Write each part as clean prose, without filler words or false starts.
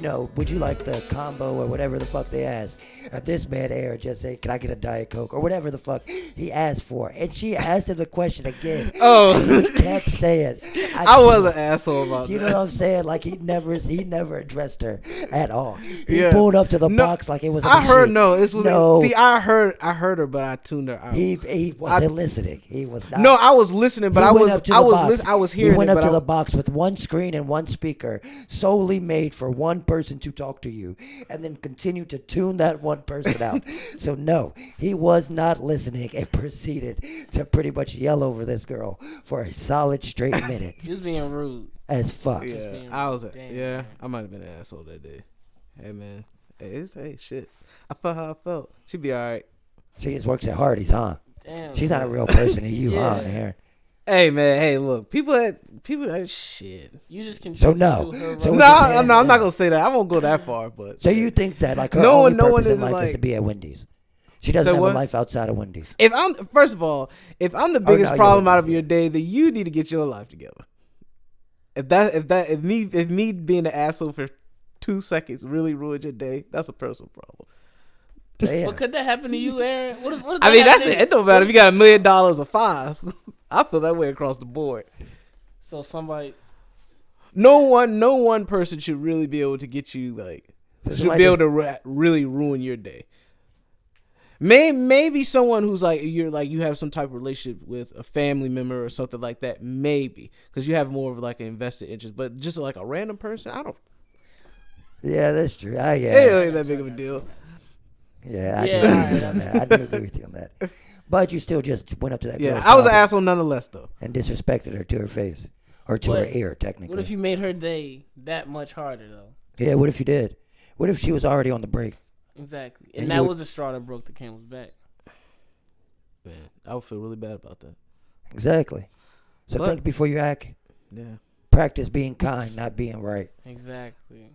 would you like the combo or whatever the fuck they asked? And this man Aaron just said, can I get a Diet Coke or whatever the fuck he asked for? And she asked him the question again. Oh, and he kept saying, I was an asshole about you that. know what I'm saying? Like he never addressed her at all. He pulled up to the box like it was. I heard no. No. See, I heard her, but I tuned her out. He wasn't listening. He was not. No, I was listening, but I was hearing. He went it, up but to the box with one screen and one speaker, solely made for one person to talk to you, and then continue to tune that one person out. So no, he was not listening and proceeded to pretty much yell over this girl for a solid straight minute. He was being rude as fuck. Yeah, I might have been an asshole that day. Hey man, hey shit. I felt how I felt. She'd be all right. She just works at Hardee's, huh? Damn. She's not a real person to you, huh, Aaron? Hey man, hey look, people that shit. You just can. So no, I'm not gonna say that. I won't go that far, but so you think that like her only purpose in life is to be at Wendy's? She doesn't have a life outside of Wendy's. If I'm the biggest problem out of your day, then you need to get your life together. If me being an asshole for 2 seconds really ruined your day, that's a personal problem. Damn. What could that happen to you, Aaron? What I mean, that's it. It don't matter if you got $1 million or $5. I feel that way across the board. So somebody, no one person should really be able to get you should be able to really ruin your day. Maybe someone who's you have some type of relationship with a family member or something like that. Maybe because you have more of an invested interest. But just like a random person, I don't. Yeah, that's true. It ain't that big of a deal. Yeah, I do agree on that. I do agree with you on that. But you still just went up to that girl. Yeah, I was an asshole nonetheless, though. And disrespected her to her face. Or to her ear, technically. What if you made her day that much harder, though? Yeah, what if you did? What if she was already on the break? Exactly. And that was the straw that broke the camel's back. Man, I would feel really bad about that. Exactly. So think before you act. Yeah. Practice being kind, not being right. Exactly.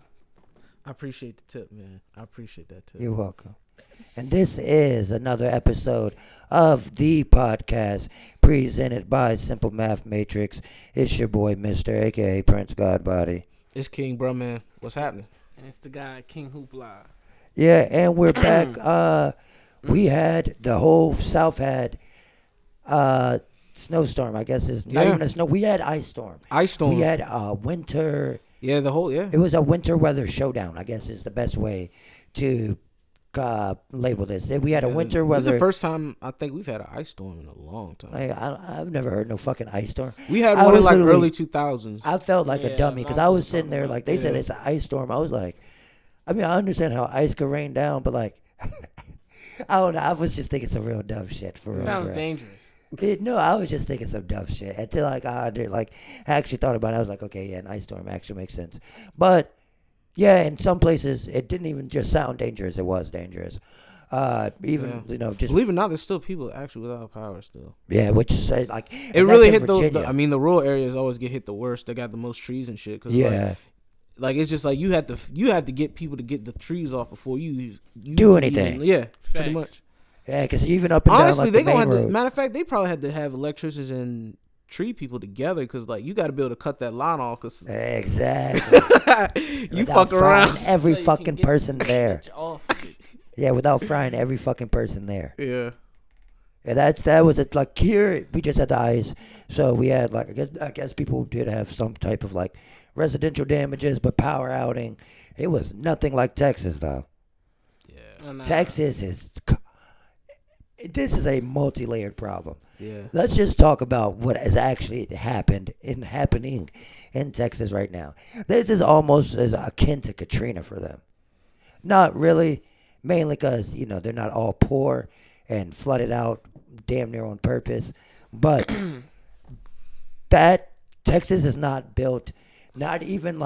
I appreciate the tip, man. I appreciate that tip. You're welcome. And this is another episode of the podcast presented by Simple Math Matrix. It's your boy, Mr. a.k.a. Prince Godbody. It's King, bro, man. What's happening? And it's the guy, King Hoopla. Yeah, and we're back. We had, the whole South had snowstorm, I guess. It's not even a snow. We had ice storm. We had winter. Yeah, It was a winter weather showdown, I guess is the best way to label this. We had a winter weather. This is the first time I think we've had an ice storm in a long time. I've never heard no fucking ice storm. We had one in early 2000s. I felt like a dummy because I was sitting there they said it's an ice storm. I was like, I mean, I understand how ice could rain down, but I don't know. I was just thinking some real dumb shit for real. Sounds dangerous. No, I was just thinking some dumb shit until I actually thought about it. I was like, okay, yeah, an ice storm actually makes sense. But yeah, in some places it didn't even just sound dangerous; it was dangerous. Just believe it or not, there's still people actually without power still. Yeah, which it really hit those. The rural areas always get hit the worst. They got the most trees and shit. Cause it's just you have to get people to get the trees off before you do anything. Pretty much. Yeah, because even up and honestly, down, they gonna have to. Matter of fact, they probably had to have electricians and tree people together because you got to be able to cut that line off. Cause exactly, you fuck around every fucking person there. Yeah, without frying every fucking person there. Yeah. Yeah, that was it. Like here, we just had the ice, so we had I guess people did have some type of residential damages, but power outing. It was nothing like Texas though. Yeah, Texas is. This is a multi-layered problem. Yeah. Let's just talk about what has actually happening in Texas right now. This is almost as akin to Katrina for them. Not really, mainly because, they're not all poor and flooded out damn near on purpose. But that Texas is not built, not even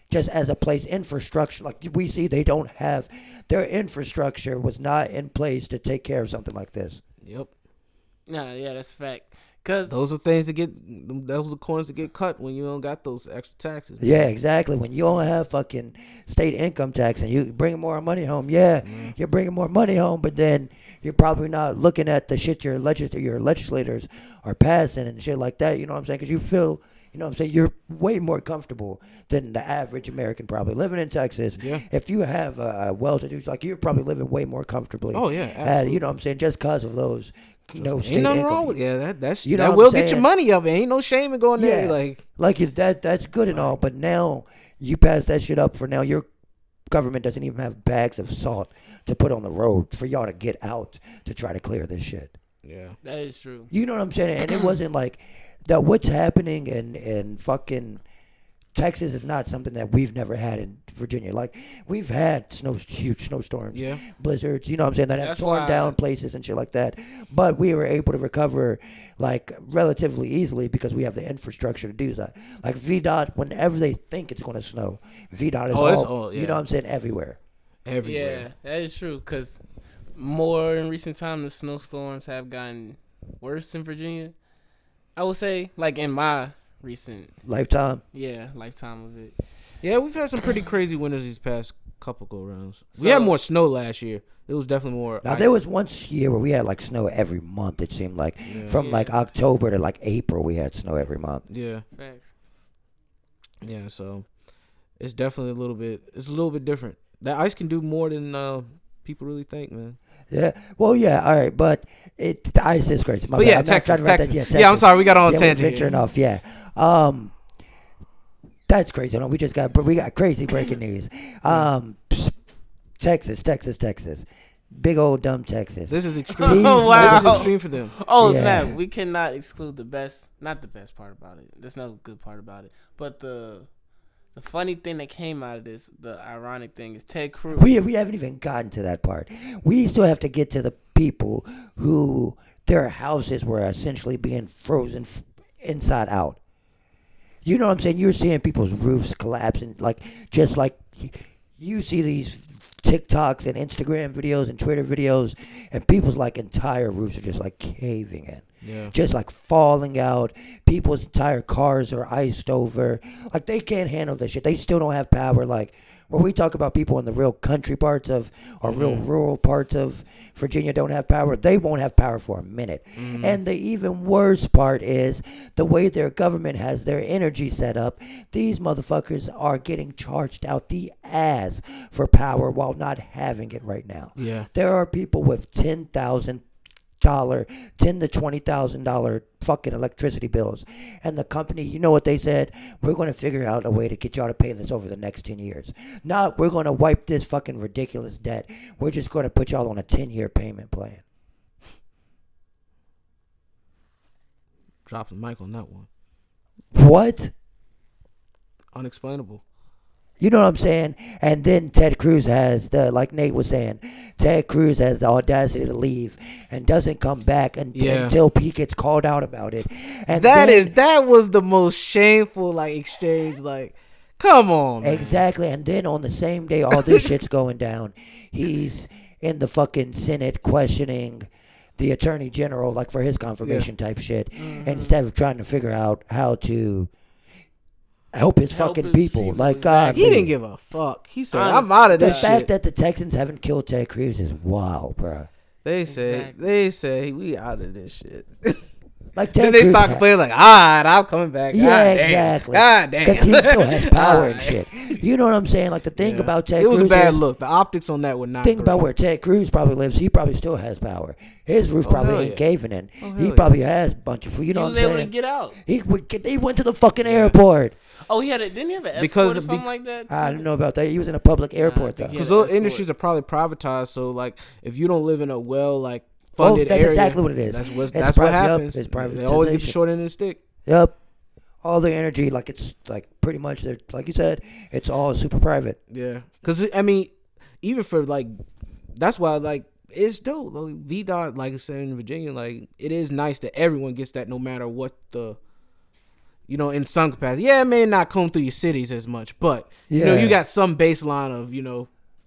just as a place infrastructure. Like we see, they don't have their infrastructure was not in place to take care of something like this. Yep. Nah, yeah, that's a fact. Cause those are those are coins that get cut when you don't got those extra taxes. Yeah, exactly. When you don't have fucking state income tax and you bring more money home, you're bringing more money home, but then you're probably not looking at the shit your legislators are passing and shit like that. You know what I'm saying? Because you feel You know what I'm saying? You're way more comfortable than the average American probably living in Texas. Yeah. If you have a well-to-do, like you're probably living way more comfortably. Oh yeah, absolutely. You know what I'm saying? Just because of those, state Ain't nothing income. wrong with that's You know that what will I'm get your saying? money up. Ain't no shame in going there. That's good and all, but now you pass that shit up for now. Your government doesn't even have bags of salt to put on the road for y'all to get out to try to clear this shit. Yeah, That is true. You know what I'm saying? And it wasn't like that. What's happening in fucking Texas is not something that we've never had in Virginia. Like we've had huge snowstorms, yeah. blizzards. You know what I'm saying? That have That's torn why- down places and shit like that. But we were able to recover like relatively easily because we have the infrastructure to do that. Like VDOT, whenever they think it's going to snow, VDOT is all, yeah. you know what I'm saying, everywhere. Everywhere. Yeah, that is true. Because more in recent time, the snowstorms have gotten worse in Virginia. I would say, like in my recent Lifetime. lifetime of it. Yeah, we've had some pretty crazy winters these past couple go rounds. We had more snow last year. It was definitely more. Now there was once year where we had like snow every month. It seemed like from like October to like April, we had snow every month. Yeah, Facts. yeah. So it's definitely a little bit. It's a little bit different. That ice can do more than people really think, man. Yeah. Well, yeah. All right, but the ice is crazy. But yeah, Texas. Yeah, I'm sorry, we got on a tangent. We're venturing off. Yeah. That's crazy. We got crazy breaking news. Texas. Big old dumb Texas. This is extreme. Oh, wow. This is extreme for them. Oh, Yeah. snap. We cannot exclude not the best part about it. There's no good part about it. But the funny thing that came out of this, the ironic thing, is Ted Cruz. We haven't even gotten to that part. We still have to get to the people who their houses were essentially being frozen inside out. You know what I'm saying? You're seeing people's roofs collapsing, like just like you see these TikToks and Instagram videos and Twitter videos, and people's like entire roofs are just like caving in. Yeah. Just like falling out. People's entire cars are iced over. Like they can't handle this shit. They still don't have power. Like when we talk about people in the real country parts of or real rural parts of Virginia don't have power, they won't have power for a minute. And the even worse part is the way their government has their energy set up. These motherfuckers are getting charged out the ass for power while not having it right now. Yeah. There are people with $10,000 to $20,000 fucking electricity bills, and the company, you know what they said? We're going to figure out a way to get y'all to pay this over the next 10 years. Not we're going to wipe this fucking ridiculous debt. We're just going to put y'all on a 10-year payment plan. Dropping the mic on that one. What? Unexplainable. You know what I'm saying? And then Ted Cruz has like Nate was saying, Ted Cruz has the audacity to leave and doesn't come back until he gets called out about it. And that was the most shameful like exchange. Like, come on, man. Exactly. And then on the same day all this shit's going down, he's in the fucking Senate questioning the Attorney General like for his confirmation type shit, instead of trying to figure out how to help his fucking people. Like, God, He didn't give a fuck. He said, Honestly, I'm out of the this fact shit. that the Texans haven't killed Ted Cruz is wild, bro. They Exactly. say we out of this shit. Like Then Ted they Cruz start complaining like, all right, I'm coming back. Yeah, God damn. exactly. God damn. Because he still has power and Alright. shit. You know what I'm saying? Like the thing Yeah. about Ted It was Cruz a bad is, look. The optics on that were not think great. about where Ted Cruz probably lives. He probably still has power. His roof probably hell ain't yeah. caving in. Oh, He hell probably has a bunch of, you He know was what I'm able to saying? get out. He went to the fucking airport. Oh, didn't he have an escort Because- or something like that? I don't know about that. He was in a public airport think though. he Because Yeah, those that's industries are probably privatized. So, like, if you don't live in a funded that's area, exactly what it is. That's what, It's that's what yup, happens. it's They always get the privatization. short end of the stick. Yep. All their energy, like it's like pretty much, like you said, it's all super private. Yeah, because I mean, even for like, that's why like it's dope. Like, VDOT, like I said in Virginia, like it is nice that everyone gets that, no matter what the, in some capacity. Yeah, it may not come through your cities as much, but Yeah. you got some baseline of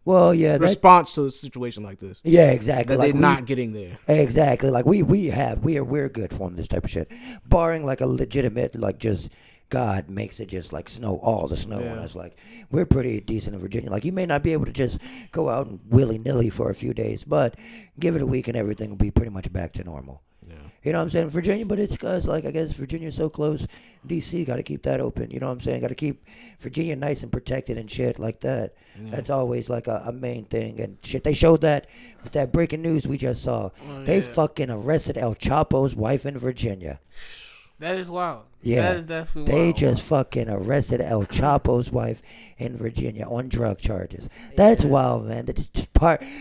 Well, yeah, response to a situation like this. yeah, exactly. That Like they're not getting there. exactly. Like we're good for this type of shit, barring like a legitimate like just God makes it just like snow all the snow on us. Like we're pretty decent in Virginia. Like you may not be able to just go out and willy nilly for a few days, but give it a week and everything will be pretty much back to normal. Yeah. You know what I'm saying? Virginia, but it's because, like, I guess Virginia's so close. D.C. got to keep that open. You know what I'm saying? Got to keep Virginia nice and protected and shit like that. Yeah. That's always, like, a main thing. And shit, they showed that with that breaking news we just saw. They fucking arrested El Chapo's wife in Virginia. That is wild. Yeah. That is definitely They wild. just fucking arrested El Chapo's wife in Virginia on drug charges. That's wild, man. The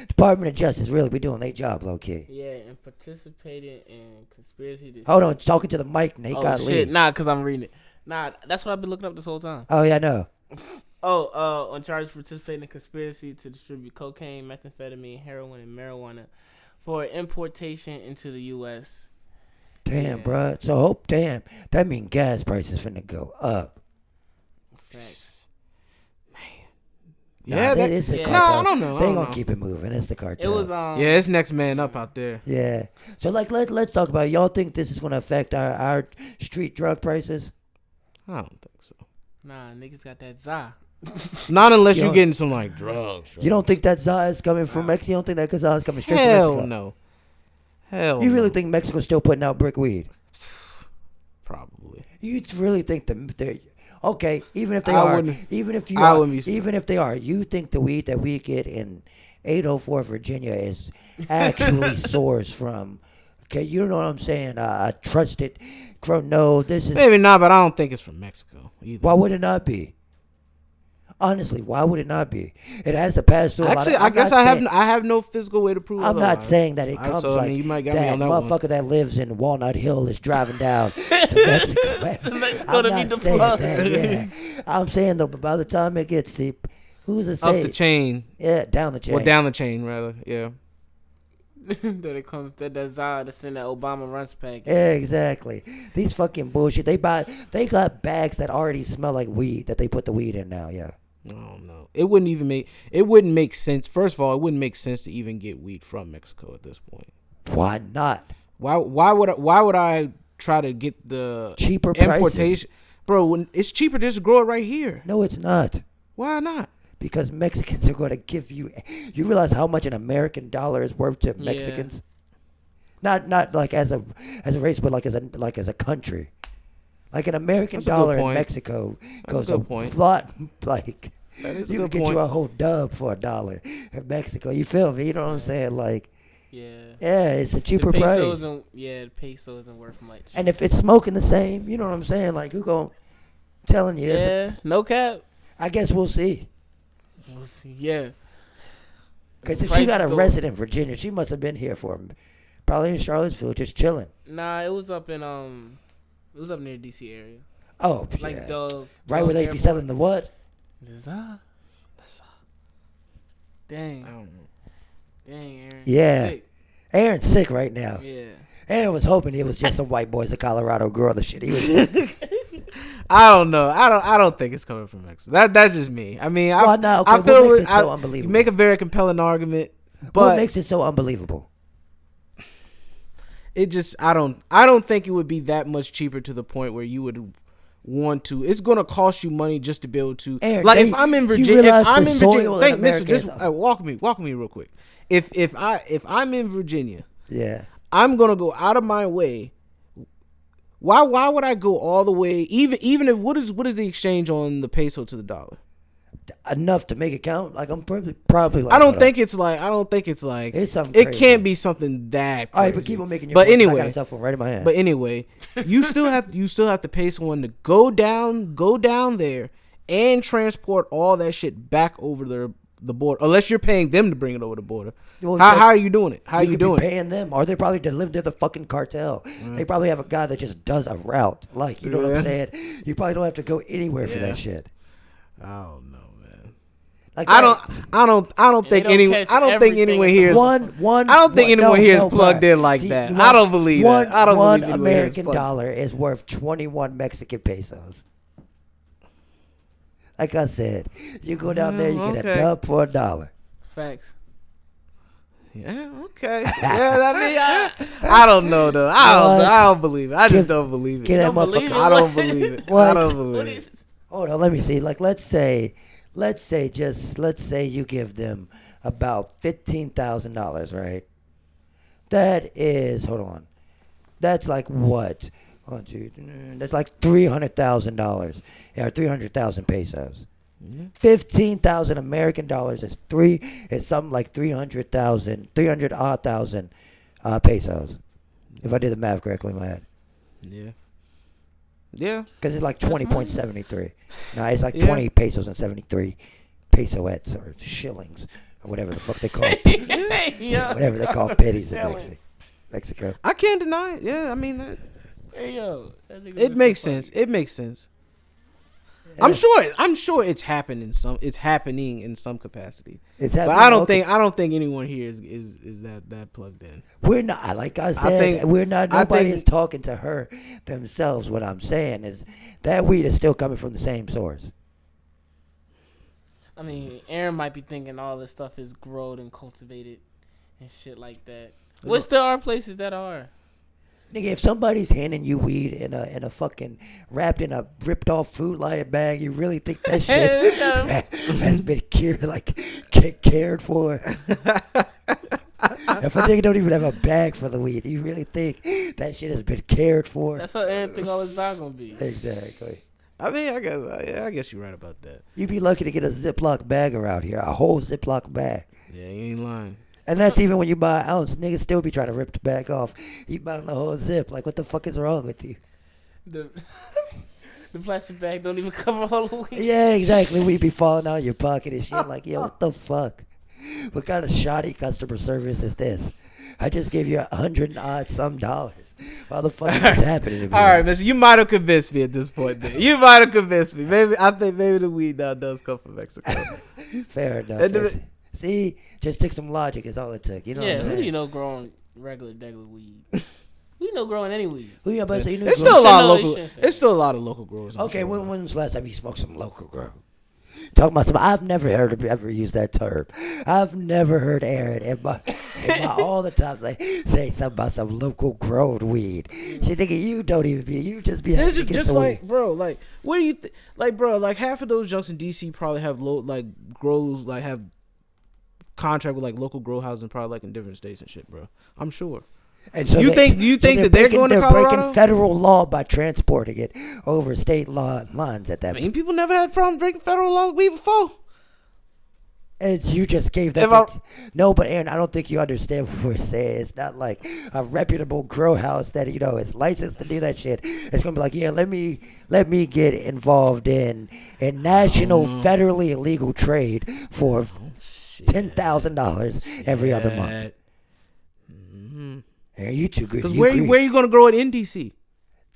Department of Justice really be doing their job, low key. Yeah, and participating in conspiracy. Hold on, talking to the mic, Nate. Oh, got shit. lead. Nah, because I'm reading it. Nah, that's what I've been looking up this whole time. Oh, yeah, I know. On charges for participating in conspiracy to distribute cocaine, methamphetamine, heroin, and marijuana for importation into the U.S. Damn, Yeah. bruh. So, damn. That mean gas prices finna go up. Facts. Yeah, that is the yeah. cartel. No, I don't know. They I don't gonna know. keep it moving. It's the cartel. It was Yeah, it's next man up out there. Yeah. So, like, let's talk about it. Y'all think this is gonna affect our street drug prices? I don't think so. Nah, niggas got that za. Not unless Yo. you're getting some like drugs. You don't think that za is coming from Mexico? You don't think that za is coming straight from Hell Mexico? no. Hell. You really no. think Mexico's still putting out brick weed? Probably. You really think they're okay? Even if they I are, wouldn't- even if you I are, wouldn't be surprised. even if they are, you think the weed that we get in 804 Virginia is actually sourced from? Okay, you know what I'm saying? I trust it. No, this is. Maybe not, but I don't think it's from Mexico either. Why would it not be? Honestly, why would it not be? It has to pass through. Actually, a lot I of, guess I have no physical way to prove. I'm not otherwise. saying that it comes So, I like mean, you might got me that on that one. motherfucker that lives in Walnut Hill is driving down to Mexico. Mexico I'm to not meet the saying plug. that, yeah. I'm saying though, but by the time it gets deep, who's to Up say? the chain. Yeah, down the chain. Well, down the chain rather. Yeah. That it comes that za to send that Obama runs pack. Yeah, exactly. These fucking bullshit. They got bags that already smell like weed that they put the weed in now. Yeah. I don't know. It wouldn't make sense. First of all, it wouldn't make sense to even get weed from Mexico at this point. Why not? Why would I try to get the Cheaper importation? prices. Bro, when it's cheaper just to grow it right here. No, it's not. Why not? Because Mexicans are going to give you. You realize how much an American dollar is worth to Mexicans? Not like as a race, but like as a country. Like an American That's a good dollar in point. Mexico goes a a good point. lot. Like That is a you can good get point. you a whole dub for $1 in Mexico. You feel me? You know what I'm saying? Like yeah, it's a cheaper the peso price. the peso isn't worth much. And if it's smoking the same, you know what I'm saying? Like who gon' telling you? Yeah, no cap. I guess we'll see. We'll see. Yeah. Because if Price she got go- arrested in Virginia, she must have been here for probably in Charlottesville, just chilling. Nah, it was up in it was up near DC area. Oh, Like yeah. those. Right where they be selling the what? The za. Dang. I don't know. Dang, Aaron. Yeah. Sick. Aaron's sick right now. Yeah. Aaron was hoping it was just some white boys in Colorado girl and shit. He was I don't know. I don't think it's coming from Mexico. That's just me. I mean, Well, no, okay, I what feel makes it so you unbelievable? make a very compelling argument, what but makes it so unbelievable? it just I don't think it would be that much cheaper to the point where you would want to. It's going to cost you money just to be able to. Aaron, like they- if I'm in you Virginia, realize if I'm the in soil Virginia, in think, mister, America just is- walk me real quick. If I'm in Virginia, Yeah. I'm gonna go out of my way. Why would I go all the way? Even if what is the exchange on the peso to the dollar? Enough to make it count. Like I'm probably like. I don't hold think it's like. It's something It crazy. can't be something that. Crazy. All right, but keep on making your. But point, 'cause I got anyway, a cell phone right in my hand. But anyway, you still have to pay someone to go down there and transport all that shit back over the border. Unless you're paying them to bring it over the border. Well, How are you doing it? How are you could doing be it? paying them, or they're probably delivered to the fucking cartel. They probably have a guy that just does a route. Like you know what Yeah. I'm saying? You probably don't have to go anywhere for that shit. I don't know, man. Like I that- don't think don't anyone. catch I don't think everything anyone at here is. one. I don't think one- anyone no, here is no, plugged bruh. in like See, that. one- I don't believe one, that. I don't one believe anyone here is American plugged. dollar is worth 21 Mexican pesos. Like I said, you go down there, you get a okay. dub for $1. Facts. Yeah. Okay. Yeah. I don't know though. I don't believe it. I just don't believe it. Get that Don't believe motherfucker. it? I don't believe it. What? I don't What believe is it. Hold on, let me see. Like let's say you give them about $15,000, right? That is, hold on. That's like what? One, two, that's like $300,000. Yeah, 300,000 pesos. 15,000 American dollars is something like 300 odd thousand pesos. If I did the math correctly in my head. Yeah. Yeah. Because it's like 20.73. No, it's like Yeah. 20 pesos and 73 pesoettes or shillings or whatever the fuck they call Yeah. whatever they call pennies in Mexico. I can't deny it. Yeah, I mean that. Hey yo, that nigga It was makes so funny. sense. It makes sense. Yeah. I'm sure it's happening in some capacity. It's But happening I don't think anyone here is that plugged in. We're not, like I said, think- we're not. I Nobody think- is talking to her themselves. What I'm saying is that weed is still coming from the same source. I mean, Aaron might be thinking all this stuff is grown and cultivated and shit like that. Which there are places that are. Nigga, if somebody's handing you weed in a fucking wrapped in a ripped off Food Lion bag, you really think that shit has been cared for? If a nigga don't even have a bag for the weed, you really think that shit has been cared for? That's how Aaron think all it's not gonna be. Exactly. I mean, I guess you're right about that. You'd be lucky to get a Ziploc bag around here, a whole Ziploc bag. Yeah, you ain't lying. And that's even when you buy an ounce. Niggas still be trying to rip the bag off. You buying the whole zip. Like, what the fuck is wrong with you? The plastic bag don't even cover all the weed. Yeah, exactly. We be falling out of your pocket and shit. Like, yo, what the fuck? What kind of shoddy customer service is this? I just gave you $100 some dollars. Why the fuck is this happening to me? All right, mister, you might have convinced me at this point. Then. You might have convinced me. I think maybe the weed now does come from Mexico. Fair enough. And That's- See, just took some logic is all it took. You know what Yeah, I'm who saying? do you know growing regular weed? Who you know growing any weed? Who you about to say you knew It's grow- still a lot of No, you local. shouldn't say It's still a lot of local growers. I'm Okay, sure. when was the last time you smoked some local grow? Talking about some, I've never heard of ever use that term. I've never heard Aaron in my all the time say something about some local grown weed. She thinking you don't even be, you just be It's to get just some like, weed. bro, like, what do you like, bro? Like, half of those junks in DC probably have grows, like, have contract with like local grow houses, probably like in different states and shit, bro. I'm sure. And so Do you think that they're going to they're Colorado? breaking federal law by transporting it over state law lines at that I point. mean, people never had problems breaking federal law weed before. And you just gave that. No, but Aaron, I don't think you understand what we're saying. It's not like a reputable grow house that is licensed to do that shit. It's gonna be like, yeah, let me get involved in national federally illegal trade for $10,000 every other month. Aaron, you too good. Because where you going to grow it in DC?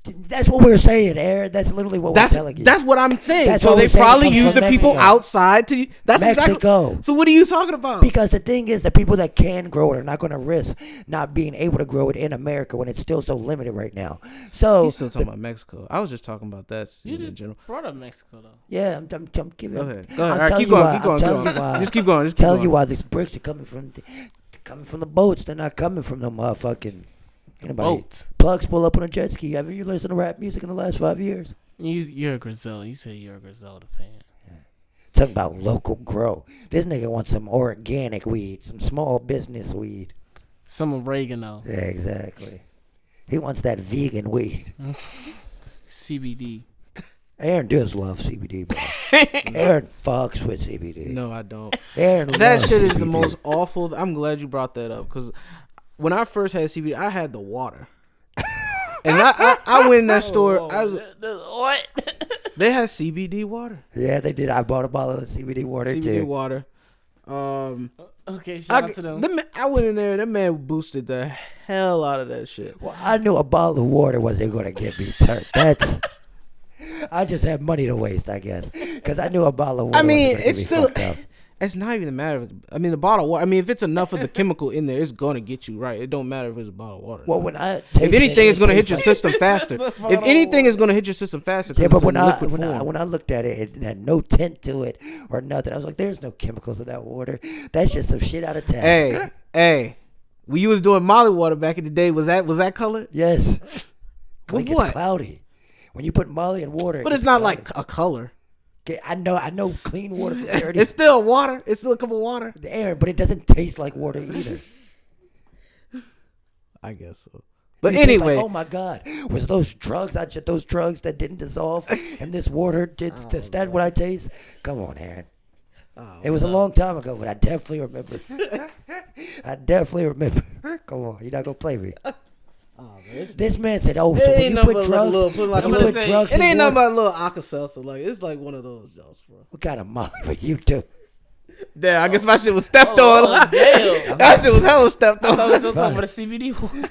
That's what we're saying, Aaron. That's literally what we're telling you. That's what I'm saying. That's So what they we're saying. It probably comes use the from people Mexico. outside to. That's Mexico. Exactly, so what are you talking about? Because the thing is, the people that can grow it are not going to risk not being able to grow it in America when it's still so limited right now. So He's still talking about Mexico. I was just talking about that You in just general. brought up Mexico though. yeah, I'm giving. Go ahead. I'm All right, telling keep you going. why. Keep going. I'm Keep telling going. you why. Just keep going. Just keep Telling going. you why these bricks are coming from the boats. They're not coming from the motherfucking. Anybody Boats. plugs pull up on a jet ski. Have you listened to rap music in the last 5 years? You're a Griselda. You say you're a Griselda fan. Talking about local grow. This nigga wants some organic weed, some small business weed. Some oregano. Yeah, exactly. He wants that vegan weed. CBD. Aaron does love CBD, bro. Aaron fucks with CBD. No, I don't. Aaron That loves shit is the CBD. most awful. I'm glad you brought that up because when I first had CBD, I had the water, and I went in that store. What? They had CBD water. Yeah, they did. I bought a bottle of CBD water CBD too. water. Okay, shout out to them. I went in there. That man boosted the hell out of that shit. Well, I knew a bottle of water wasn't going to get me turned. I just had money to waste, I guess, because I knew a bottle of water. I mean, wasn't gonna it's get me still. fucked up. It's not even a matter of. I mean, the bottle of water. I mean, if it's enough of the chemical in there, it's gonna get you right. It don't matter if it's a bottle of water. Well, when I if anything, it's gonna hit your system faster. If anything, it's gonna hit your system faster. Yeah, but when I when I looked at it, it had no tint to it or nothing. I was like, "There's no chemicals in that water. That's just some shit out of town." Hey, when you was doing Molly water back in the day, was that color? Yes. With Like what? It's cloudy. When you put Molly in water, But it it's gets not cloudy. like a color. Okay, I know clean water from dirty. It's still water. It's still a cup of water. Aaron, but it doesn't taste like water either. I guess so. But You think anyway, like, oh my God, was those drugs? I took those drugs that didn't dissolve, and this water did. Is that what I taste? Come on, Aaron. It was a long time ago, but I definitely remember. I definitely remember. Come on, you're not gonna play me. This man said, "Oh, so when you put drugs, it ain't nothing but a little Alka-Seltzer. Like it's like one of those jokes, bro. What kind of molly were you do?" Damn, I guess my shit was stepped on. Damn. That shit was hella stepped on. I thought we was talking about the CBD one.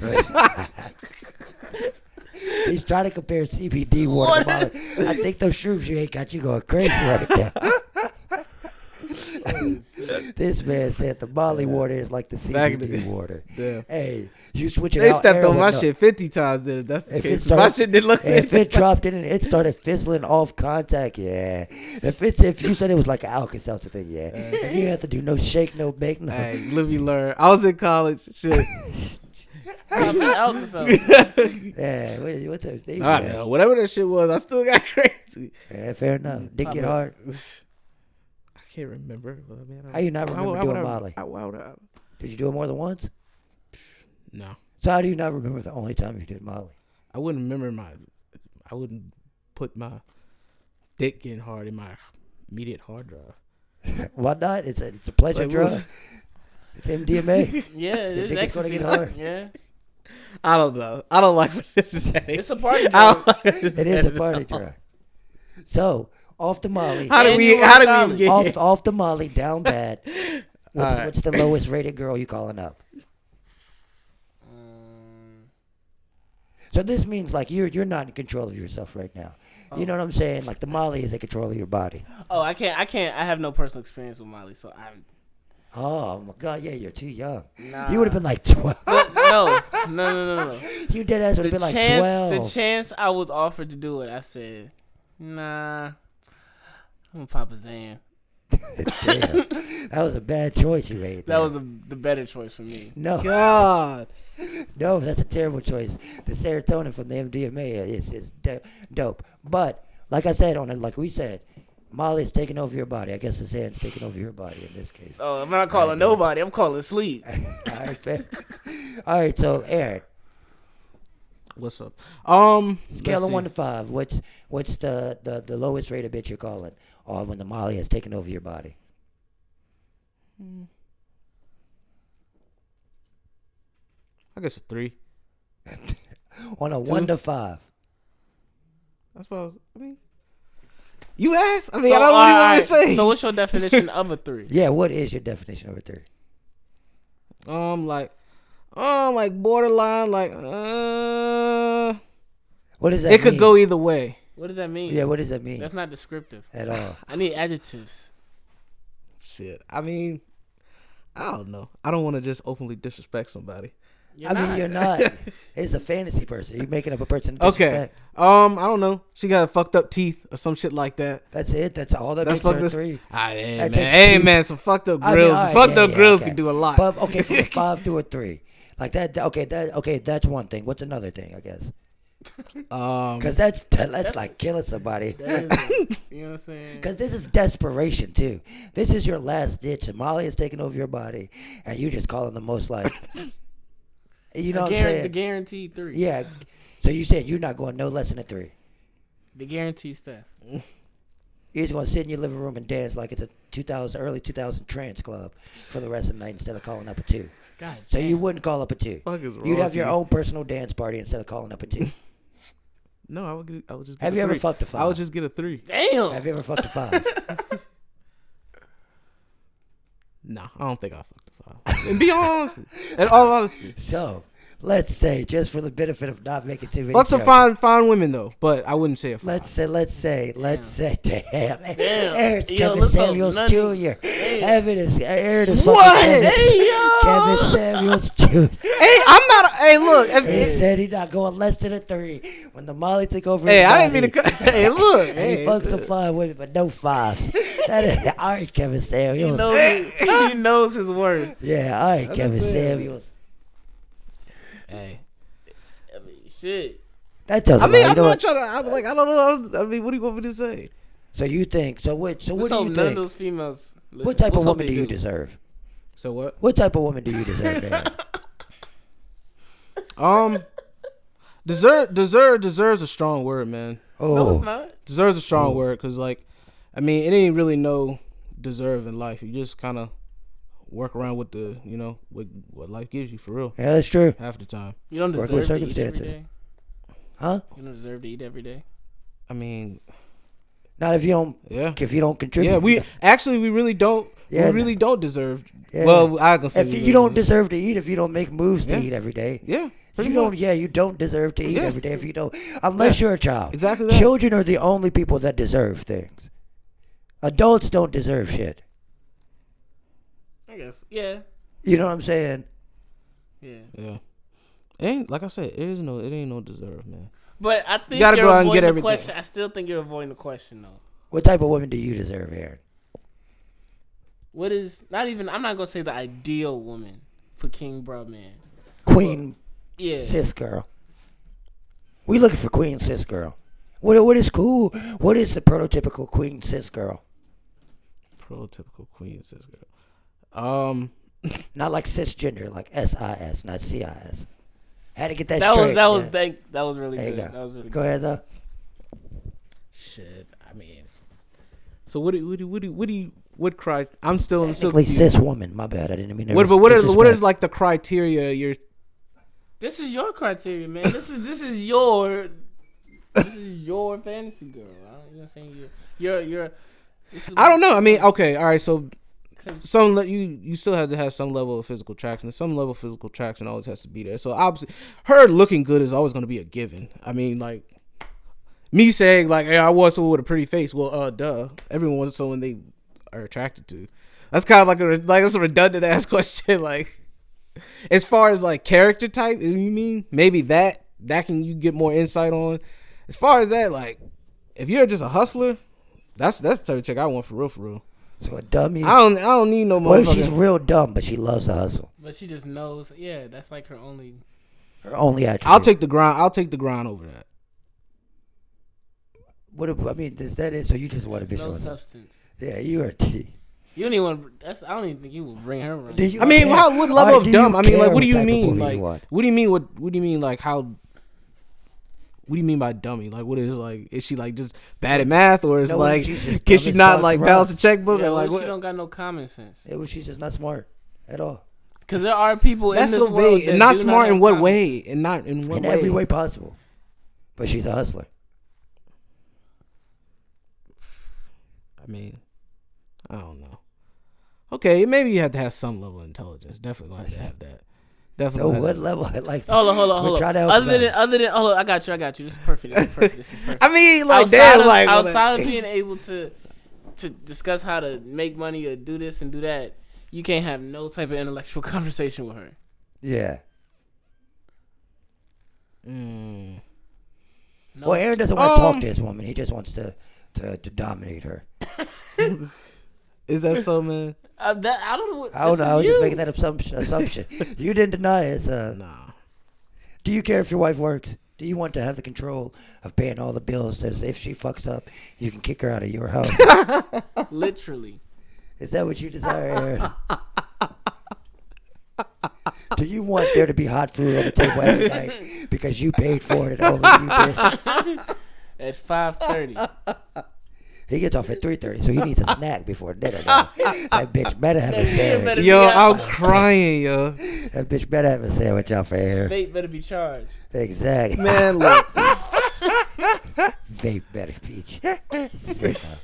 He's trying to compare CBD water to molly. I think those shrooms you ain't got you going crazy right now. This man said the molly water is like the CBD water. Damn. Hey, you switch it They out. stepped on my shit 50 times. Then that's the case. My shit didn't look. If it dropped in and it started fizzling off contact, yeah. If you said it was like an Alka-Seltzer thing, yeah. If you have to do no shake, no bake, no. Hey, live you learn. I was in college. Shit. Yeah, what those things? Whatever that shit was, I still got crazy. Yeah, fair enough. Dick get hard. I can't remember. How you not remember doing Molly? Wow. Did you do it more than once? No. So how do you not remember the only time you did Molly? I wouldn't remember I wouldn't put my dick getting hard in my immediate hard drive. Why not? It's a pleasure drug. It's MDMA. Yeah, it's ecstasy. Yeah. I don't know. I don't like what this is heading. It's a party drug. It is a party drug. So off the Molly. How did we even get here? Off the Molly, down bad. What's the lowest rated girl you calling up? So this means like you're not in control of yourself right now. You know what I'm saying? Like the Molly is in control of your body. Oh, I can't. I have no personal experience with Molly, so I'm. Oh my God! Yeah, you're too young. Nah. You would have been like 12. No. You dead ass would have been like 12. The chance I was offered to do it, I said, nah. I'm gonna pop a Zan. Damn. That was a bad choice you made. That was the better choice for me. No. God. No, that's a terrible choice. The serotonin from the MDMA is dope. But like I said like we said, Molly is taking over your body. I guess the Zan's taking over your body in this case. Oh, I'm not calling nobody. I'm calling sleep. All right, fair. All right, so Aaron. What's up? Scale of 1 to 5. What's the lowest rated bitch you're calling when the Molly has taken over your body? I guess a 3. On a 2? 1 to 5. That's what I mean. You asked? I mean, I don't know what you want me to say. So what's your definition of a 3? Yeah, what is your definition of a 3? Like borderline, like what does that mean? It could go either way. What does that mean? Yeah, what does that mean? That's not descriptive at all. I need adjectives. Shit. I mean, I don't know. I don't want to just openly disrespect somebody. You're not. It's a fantasy person. You're making up a person. Okay. I don't know. She got fucked up teeth or some shit like that. That's it. That's all that makes her a 3. Hey, man. Some fucked up grills. Grills can do a lot. But okay, from a 5 to a 3, like that. Okay, that's one thing. What's another thing? I guess. Because that's like killing somebody. You know what I'm saying? Because this is desperation too. This is your last ditch. And Molly is taking over your body, and you just calling the most like. You know what I'm saying? The guaranteed 3. Yeah. So you said you're not going no less than a 3. The guaranteed stuff. You're just going to sit in your living room and dance like it's a early 2000 trance club for the rest of the night instead of calling up a 2. God so damn. You wouldn't call up a 2. You'd have your own personal dance party instead of calling up a 2. No, I would just. Have you ever fucked a 5? I would just get a 3. Damn. Have you ever fucked a 5? Nah, I don't think I fucked a 5. And be honest, in all honesty. So, let's say, just for the benefit of not making too many fuck some fine women though, but I wouldn't say a 5. Let's say, damn. Damn. Kevin Samuels Jr. Aaron is what? Hey, yo. Kevin Samuels Jr. Hey, I'm not. Hey, look. He said he's not going less than a 3 when the Molly took over. Hey, his I body. didn't mean to. Hey, look. And he fucked some 5 women, but no 5s. That is all right, Kevin Samuels. He knows his worth. Yeah, all right, Kevin Samuels. Hey. I mean, shit. That tells. I mean, I'm not trying to. I'm like, I don't know. I mean, what do you want me to say? So you think? So what? So what do you none think? of those females. Listen, what type of woman do you deserve? So what? What type of woman do you deserve, man? Deserves a strong word, man. Oh, No, it's not. Deserves a strong word because, like, I mean, it ain't really no deserve in life. You just kind of work around with the, you know, with what life gives you for real. yeah, that's true. Half the time. You don't Work deserve with to eat every circumstances. day. Huh? You don't deserve to eat every day. I mean, Not if you don't. yeah. If you don't contribute. Yeah, we really don't. Yeah, we really don't deserve. Yeah. Well, I can say If we you don't really deserve to eat, if you don't make moves to Yeah. eat every day, Yeah, pretty you don't. much. Yeah, you don't deserve to eat Yeah. every day if you don't. Unless Yeah. you're a child. Exactly that. Children are the only people that deserve things. Adults don't deserve shit. I guess. Yeah. You know what I'm saying? Yeah. Yeah. Ain't like I said, it ain't no deserve, man. But I think gotta you're go out and avoiding get the everything. question. I still think you're avoiding the question though. What type of woman do you deserve, Aaron? What is not even? I'm not gonna say the ideal woman for King Bruh Man. Queen Yeah. cis girl. We looking for queen cis girl. What is cool? What is the prototypical queen cis girl? Prototypical queen cis girl. Not like cisgender, like SIS, not CIS. Had to get that, That straight. that was really There you good. go. That was really Go good. ahead though. Shit. I mean. So what cry? I'm still Technically cis woman. My bad. I didn't mean to. What is disrespect. like the criteria you're? This is your criteria, man. This is your fantasy girl. You know what I'm saying? You're this is I don't know. I mean, okay, all right. So Cause you still have to have some level of physical attraction. Some level of physical attraction always has to be there. So obviously, her looking good is always going to be a given. I mean, like me saying like, "Hey, I want someone with a pretty face." Well, duh. Everyone wants someone they are attracted to. That's kind of like that's a redundant ass question. Like, as far as like character type, you mean maybe that can you get more insight on? As far as that, like, if you're just a hustler, that's the type of chick I want for real. So a dummy. I don't need no What if she's motherfucker. real dumb, but she loves to hustle? but she just knows. Yeah, that's like her only. Her only attribute. I'll take the grind over that. What if, I mean, is that it? So you just want a bitch No on that? substance. Yeah, you are. You You don't even want. I don't even think you will bring her around. Do you I mean, care? what level Alright, of do dumb? you I mean, like, care what do you type of mean? woman Like, you want? what do you mean? What do you mean? Like, how? What do you mean by dummy? Like, what is like? Is she like just bad at math, or is No, like, she's just can dumb she as not fuck like for balance us. a checkbook, Yeah, or like she what? don't got no common sense. It was she's just not smart at all. Because there are people That's in this so world vague. that And not do smart have in what common way? sense. And not in what In way? every way possible. But she's a hustler. I mean, I don't know. Okay, maybe you have to have some level of intelligence. Definitely gonna have to have that. So Definitely. what level? I like. Hold on. We're trying to help Other you than, out. hold on, I got you. This is perfect. This is perfect. I mean, like, outside damn, of, like outside of being able to discuss how to make money or do this and do that, you can't have no type of intellectual conversation with her. Yeah. No. Well, Aaron doesn't want to talk to his woman. He just wants to dominate her. Is that so, man? I don't know. What, I don't this know. I was is just you. making that assumption. You didn't deny it. Nah. Do you care if your wife works? Do you want to have the control of paying all the bills? So if she fucks up, you can kick her out of your house. Literally. Is that what you desire, Aaron? Do you want there to be hot food on the table every night because you paid for it and only you did? At 5:30. He gets off at 3:30, so he needs a snack before dinner. Now. That bitch better have a Better sandwich. be Yo, out. I'm crying, yo. That bitch better have a sandwich out for Aaron. Vape better be charged. Exactly. Man, look. Vape better be sicko.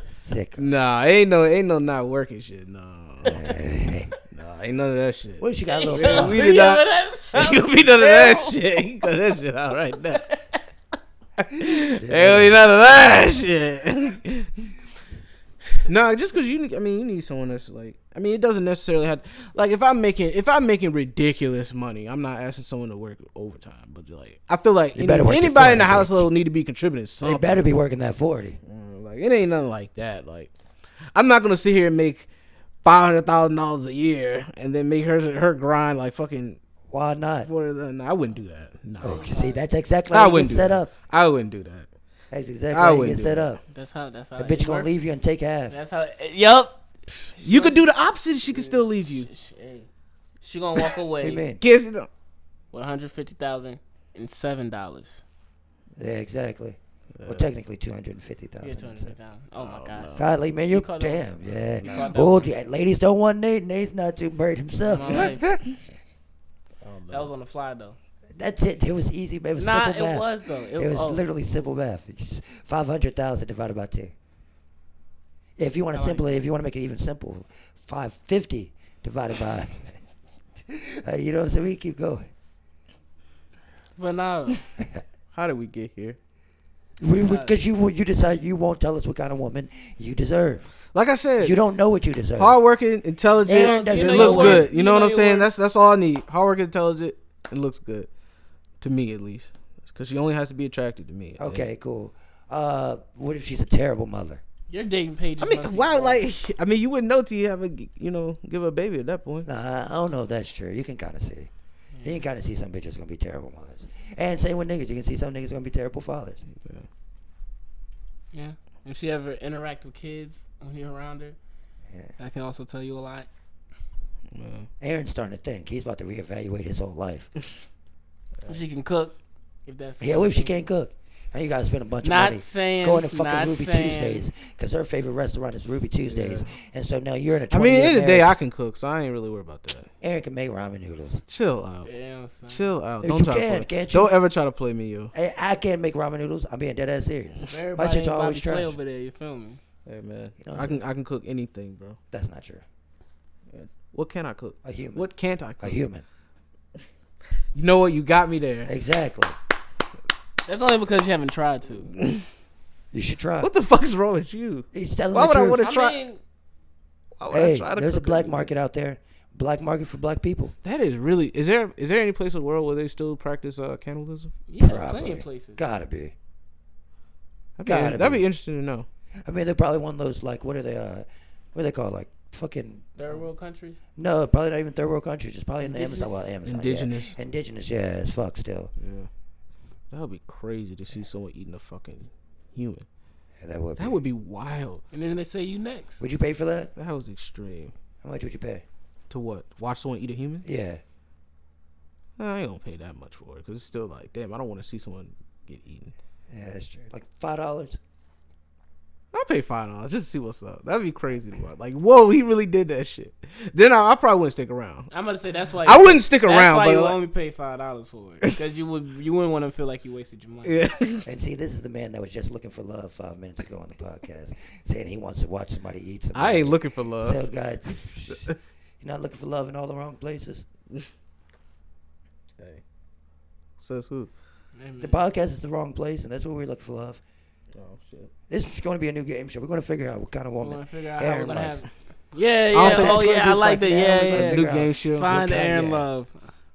Sicko. Nah, ain't no not working shit. No. Nah, ain't none of that shit. What if she got a little Yeah, puff? we did not. You be none of that shit. You cut that shit out right now. Ain't none of that shit. No, just because you need someone that's like. I mean, it doesn't necessarily have like if I'm making ridiculous money, I'm not asking someone to work overtime. But like, I feel like You better work your anybody in the 40, bitch. household need to be contributing They something. better be working that 40. Like it ain't nothing like that. Like I'm not gonna sit here and make $500,000 a year and then make her grind like fucking. Why not? No, I wouldn't do that. No, Oh, you see, that's exactly I how you wouldn't get do set that. up. I wouldn't do that. That's exactly I how you wouldn't get do set that. up. That's how. The bitch gonna leave you and take half. That's how. Yup. You could do the opposite. She could still leave you. She gonna walk What do you away mean? Kids, you know. with $150,000 $207. Yeah, exactly. Well, technically 250,000. Yeah, 250,000. Oh my God. Godly man, you caught damn, that. yeah. Oh, yeah, ladies don't want Nate. Nate's not too buried himself. My life. That was on the fly though. That's it. It was easy. It was simple math. It was though. It was literally simple math. It's just 500,000 divided by 2. If you want to if you want to make it even simple, 550 divided by. You know what I'm saying? We keep going. But now, how did we get here? Because you decide you won't tell us what kind of woman you deserve. Like I said, you don't know what you deserve. Hardworking, intelligent, it looks good. You know what I'm saying? That's all I need. Hardworking, intelligent, it looks good to me at least. Because she only has to be attracted to me. Okay, cool. What if she's a terrible mother? Your dating page. I mean, wow, you wouldn't know till you have give a baby at that point. Nah, I don't know if that's true. You can kind of see. You can kind of see some bitches gonna be terrible mothers. And same with niggas. You can see some niggas gonna be terrible fathers. Yeah. If she ever interact with kids when you're around her, that can also tell you a lot. Yeah. Aaron's starting to think. He's about to reevaluate his whole life. If she can cook, if that's what if she can't cook? Now you gotta spend a bunch of money going to fucking Ruby Tuesdays because her favorite restaurant is Ruby Tuesdays, and so now you're in a 20-year I mean, in the day marriage. I can cook, so I ain't really worried about that. Aaron can make ramen noodles. Chill out. Damn, Chill out. You Don't try can, to play. can't you? Don't ever try to play me, yo. Hey, I can't make ramen noodles. I'm being dead ass serious. My Everybody shit's ain't always about to play trash. over there. You feel me? Hey man, You know I can cook anything, bro. That's not true. What can I cook? A human. What can't I cook? A human. You know what? You got me there. Exactly. That's only because you haven't tried to. You should try. What the fuck is wrong with you? He's telling Why the would I truth. want to try? Why would I try to there's a cook black anything? market out there. Black market for black people. That is really. Is there any place in the world where they still practice cannibalism? Yeah, Probably. plenty of places. Gotta be. That'd be interesting to know. I mean, they're probably one of those, like, what are they called? Like, fucking. Third world countries? No, probably not even third world countries. It's probably in the Amazon. Well, Amazon. Indigenous. Yeah. Indigenous, yeah, as fuck still. Yeah. That would be crazy to see someone eating a fucking human. Yeah, that That would be wild. And then they say you next. Would you pay for that? That was extreme. How much would you pay? To what? Watch someone eat a human? Yeah. I ain't gonna pay that much for it because it's still like, damn, I don't want to see someone get eaten. Yeah, that's true. Like $5. I'll pay $5 just to see what's up. That'd be crazy to watch. Like, whoa, he really did that shit. Then I probably wouldn't stick around. I'm gonna say that's why I wouldn't stick around. That's why but you like, only pay $5 for it because you wouldn't want to feel like you wasted your money. yeah. And see, this is the man that was just looking for love 5 minutes ago on the podcast, saying he wants to watch somebody eat somebody. I ain't looking for love. So, guys, you're not looking for love in all the wrong places. Hey, says who? Amen. The podcast is the wrong place, and that's where we're looking for love. Oh shit. This is going to be a new game show. We're going to figure out what kind of We woman wanna figure out how Aaron we're gonna likes. have. Yeah, don't yeah. think Oh it's gonna yeah, be I like like that. that. Yeah, We're gonna yeah. figure New out game show. Find Okay, Aaron yeah. love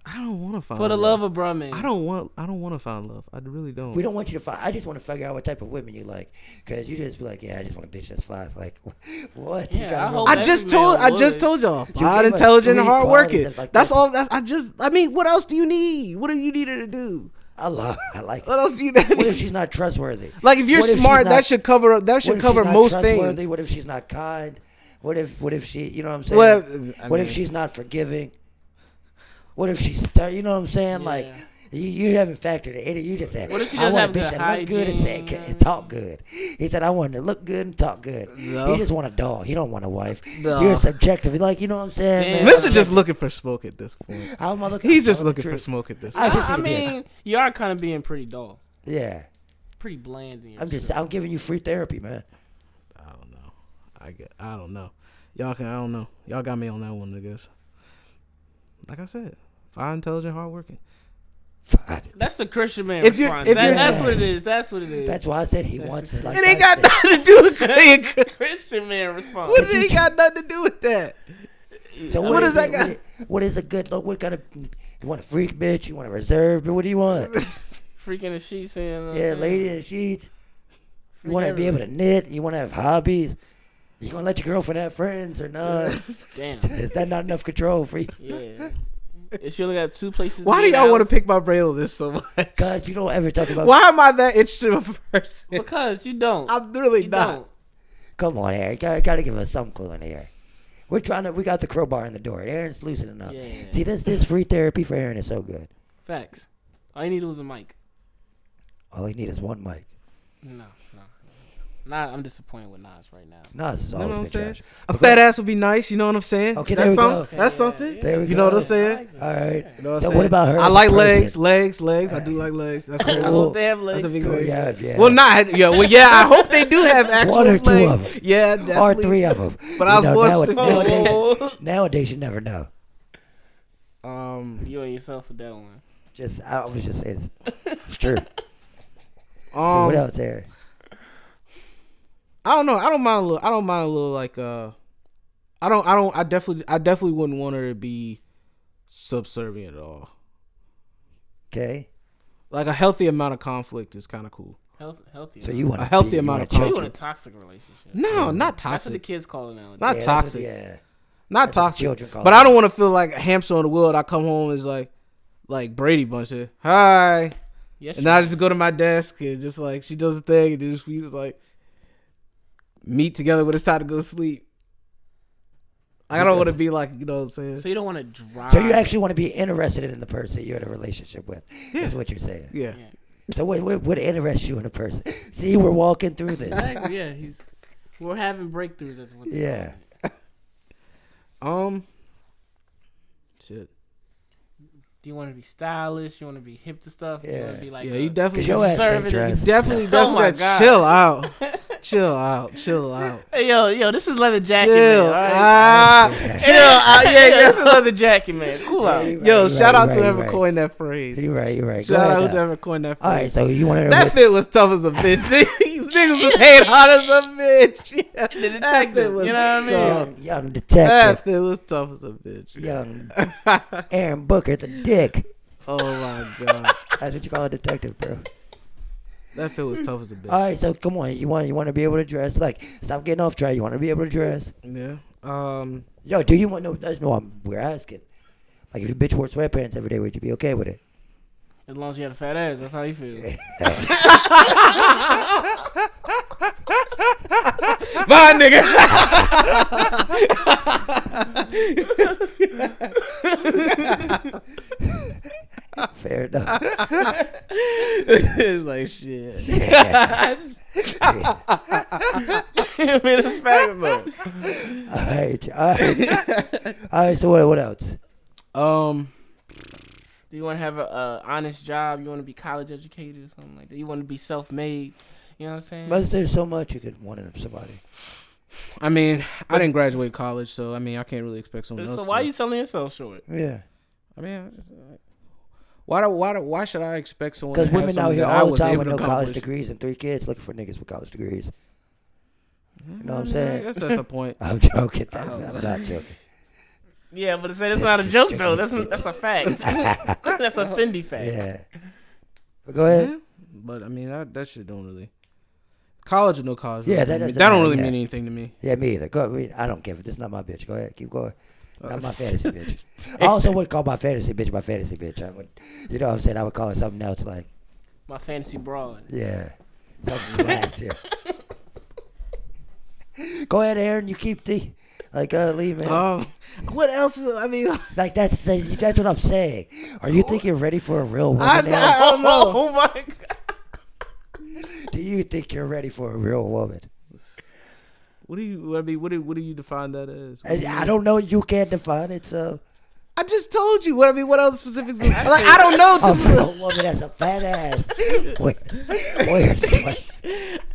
I don't want to find for the love. love of Brahman. I don't want to find love. I really don't. We don't want you to find. I just want to figure out what type of women you like, because you just be like, yeah, I just want a bitch that's 5. Like, what? You Yeah, gotta I go- hope I just told y'all. You Fine, gave us intelligent, and 3 hardworking. qualities like That's that. all. I mean, what else do you need? What do you need her to do? I like. What else do you What if need? she's not trustworthy? Like, if you're What if smart, she's not- that should cover. That What should if cover she's not most trustworthy? things. What if she's not kind? What if she? You know what I'm saying? Well, I what if mean- she's not forgiving? What if she's? You know what I'm saying? Yeah. Like. You haven't factored it in. You just said, What if she I doesn't want a have bitch good that look good and, hygiene? and talk good. He said, I want her to look good and talk good. No. He just want a dog. He don't want a wife. No. You're subjective. Like, you know what I'm saying? Damn. Man? Mr. just looking for smoke at this point. How am I looking? He's just I'm looking true. for smoke at this I point. just I need to be a- mean, you are kind of being pretty dull, Yeah. pretty bland in your I'm giving you free therapy, man. I don't know. I don't know. I don't know. Y'all got me on that one, I guess. Like I said, fine, intelligent, hardworking. Fine. That's the Christian man If you're- response. if you're- That's what it is. That's what it is. That's why I said he wants it. Like It ain't I got said. nothing to do with it. Christian man response. What ain't got nothing to do with that? So What does that got? What is a good look? What kind of? You want a freak bitch? You want a reserve? What do you want? Freaking the sheets in. Yeah, lady in the sheets. You Freak want to be able everywhere. to knit? You want to have hobbies? You gonna let your girlfriend have friends or not? Damn. Is that not enough control for you? Yeah. If she only got 2 places. Why do y'all want to pick my brain on this so much? Cause you don't ever talk about. Why am I that interested of a person? Because you don't. I'm really You not. don't. Come on, Aaron. You gotta give us some clue in here. We got the crowbar in the door. Aaron's loosening up. Yeah. See, this free therapy for Aaron is so good. Facts. All you need was a mic. All he need is one mic. No. Nah, I'm disappointed with Nas right now. Nas has You know always what I'm been saying? trash. A But fat go- ass would be nice. You know what I'm saying? Okay, That's there we something. go. Okay, That's yeah, something. yeah. There we You know what go. I'm saying? All right. You know what I'm So saying? what about her? I as a like person? legs. I do like legs. That's I cool. hope they have legs. That's a big Cool, thing. yeah. Well, not yeah. Well, yeah. I hope they do have actual One or two legs. of them. Yeah, Or definitely. 3 of them. But I was more Nowadays, you never know. You and yourself with that one. I was just saying, it's true. So what else, Aaron? I don't know. I don't mind a little like I definitely wouldn't want her to be subservient at all. Okay. Like a healthy amount of conflict is kind of cool. Healthy. So you want A healthy amount of You conflict. want a toxic relationship? No, not That's what the toxic. kids call it nowadays. Not toxic. Yeah. Not That's what toxic. children call But it. I don't want to feel like a hamster on the wheel. And I come home and it's like Brady Bunch. Hi. Yes, And I just go to my desk and just like she does a thing and then we just like meet together when it's time to go to sleep. I don't want to be like, you know what I'm saying? So you don't want to drive. So you actually want to be interested in the person you're in a relationship with. Is what you're saying. Yeah. So what interests you in a person? See, we're walking through this. Exactly. Yeah. We're having breakthroughs. That's what. Yeah. Shit. Do you want to be stylish? You want to be hip to stuff? You want Yeah. to be like Yeah, you definitely 'Cause your ass ain't conservative? dressed. definitely Oh my gotta God. chill out. Hey, yo, this is leather jacket, Chill. man. All right? Chill out. Yeah, This is leather jacket, man. Cool out. Right, Yo, right, shout out to right, whoever right. coined that phrase. You're right. Go Shout ahead out now. whoever coined that All phrase. right, so you want to That fit was tough as a bitch. These niggas was hate hard as a bitch. Yeah. The detective, you know what I mean? tough. young That detective, fit was tough as a bitch. young Aaron Booker, the dick. Oh my god. That's what you call a detective, bro. That fit was tough as a bitch. All right, so come on, you want to be able to dress. Like, stop getting off track. You want to be able to dress. Yeah. Yo, do you want? No, that's no. We're asking. Like, if your bitch wore sweatpants every day, would you be okay with it? As long as you had a fat ass, that's how you feel. Bye, nigga. Fair enough. It's like shit. I mean, it's facts, though. All right. So what else? Do you want to have a honest job? You want to be college educated or something like that? You want to be self-made? You know what I'm saying? But there's so much you could want in somebody. I mean, I didn't graduate college, so I mean, I can't really expect someone else. So why to. you selling yourself short? Yeah. I mean, why should I expect someone? Because to have women out something here that I all the was time able with to no college accomplish? degrees and 3 kids looking for niggas with college degrees. You know what I'm saying? I guess that's a point. I'm joking. I'm not joking. Yeah, but it's not a joke though. That's a fact. That's a Fendi fact. Yeah. But go ahead. Yeah, but I mean, that shit don't really. College or no college. Yeah, really that mean- doesn't that don't matter, really yeah. mean anything to me. Yeah, me either. Go. I don't give it. This is not my bitch. Go ahead. Keep going. Not my fantasy bitch. I also wouldn't call my fantasy bitch. I would, you know what I'm saying? I would call it something else like, My fantasy broad. yeah, something relaxed here. Go ahead, Aaron. You keep the, leave it. What else? I mean, Like that's what I'm saying. Are you think you're ready for a real woman? I Aaron? don't know. Oh my god. Do you think you're ready for a real woman? What do you? I mean, what do you define that as? I don't know. You can't define it. So I just told you. What other specifics? I don't know. a real woman has a fat ass. Where's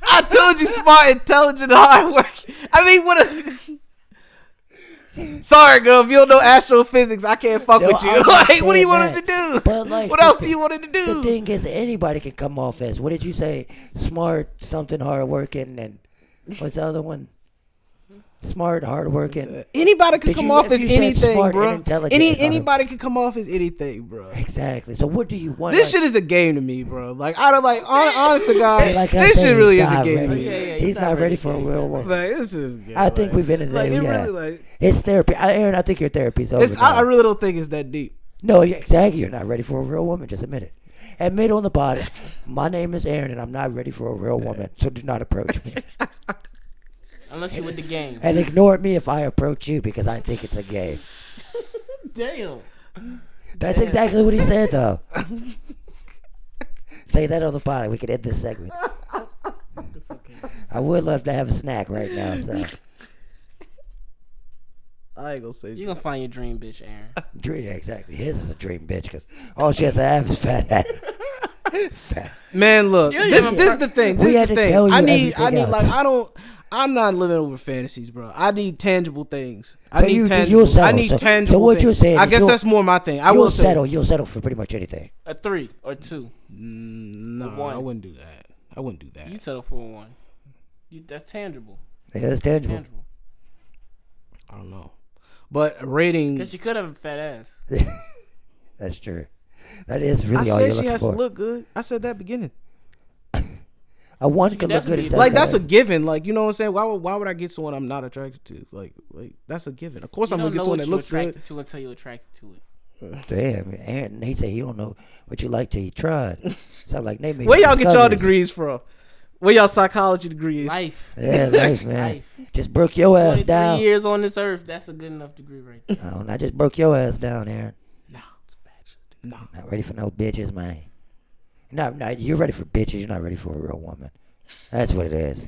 I told you, smart, intelligent, hard work. I mean, Sorry, girl. If you don't know astrophysics, I can't fuck with you. I'm not Like, what do you saying want him to do? But like, What else do you want him to do? The thing is, anybody can come off as, what did you say? Smart, something hardworking, and what's the other one? Smart, hardworking. Anybody can Did come you- off if as you said anything, smart bro. and intelligent, it's Anybody can come off as anything, bro. Exactly. So what do you want? This shit is a game to me, bro. Like, I don't like, honest to God, Like I this said, shit really he's is a not game to ready. me. Yeah, He's not ready for a real woman. Like, this is. I think we've been in there. Like, it Yeah. really, like, It's therapy. Aaron, I think your therapy's over. it's. now. I really don't think it's that deep. No, exactly. You're not ready for a real woman. Just admit it. Admit on the body. My name is Aaron, and I'm not ready for a real woman. So do not approach me. Unless you with the game. And ignore me if I approach you because I think it's a game. Damn. That's exactly what he said, though. Say that on the pod. We can end this segment. It's okay. I would love to have a snack right now. So, I ain't gonna say You gonna find your dream bitch, Aaron. dream, yeah, exactly. His is a dream bitch because all she has to have is fat ass. Fat. Man, look, You don't this even- is the thing. We This had is to the thing. tell you I need everything like else. I'm not living over fantasies, bro. I need tangible things. So you'll settle. I need So tangible what things. you're saying I is guess you'll- that's more my thing. I You'll will settle. say, You'll settle for pretty much anything. A 3 or 2. no, one. I wouldn't do that. I wouldn't do that. You settle for a 1. That's tangible. Yeah, that's tangible. Tangible. I don't know, but rating. Because you could have a fat ass. That's true. That is I really all said you're she looking has for. to look good. I said that beginning. A one She could could look good. definitely instead Like of that's a fat. given. Like you know what I'm saying. Why would I get someone I'm not attracted to? Like that's a given. Of course You I'm don't gonna get know someone what that you're looks good. attracted to until you're attracted to it. Damn, Aaron, Nate said he don't know what you like till you tried. Sound like Nate made Where y'all some get y'all discoveries. degrees from? Where y'all psychology degrees? Life. Yeah, life, man. Life. Just broke your ass 23 down. years on this earth. That's a good enough degree right there. Oh, I just broke your ass down, Aaron. No, it's a bachelor. No. Not ready for no bitches, man. No, you're ready for bitches. You're not ready for a real woman. That's what it is.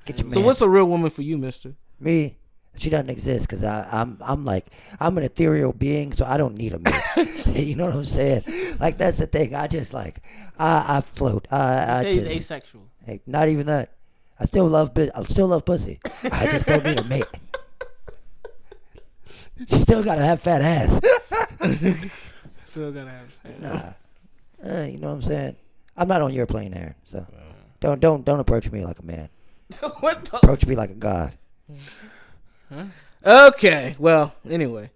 Get your man. So what's a real woman for you, Mister? Me? She doesn't exist because I'm an ethereal being, so I don't need a man. You know what I'm saying? Like that's the thing. I just like I float. You I say he's just asexual. hey, not even that. I still love pussy. I just don't need a mate. She still gotta have fat ass. Still gotta have. Nah, you know what I'm saying? I'm not on your plane, Aaron. So don't approach me like a man. What the? Approach me like a god. Okay. Well, anyway.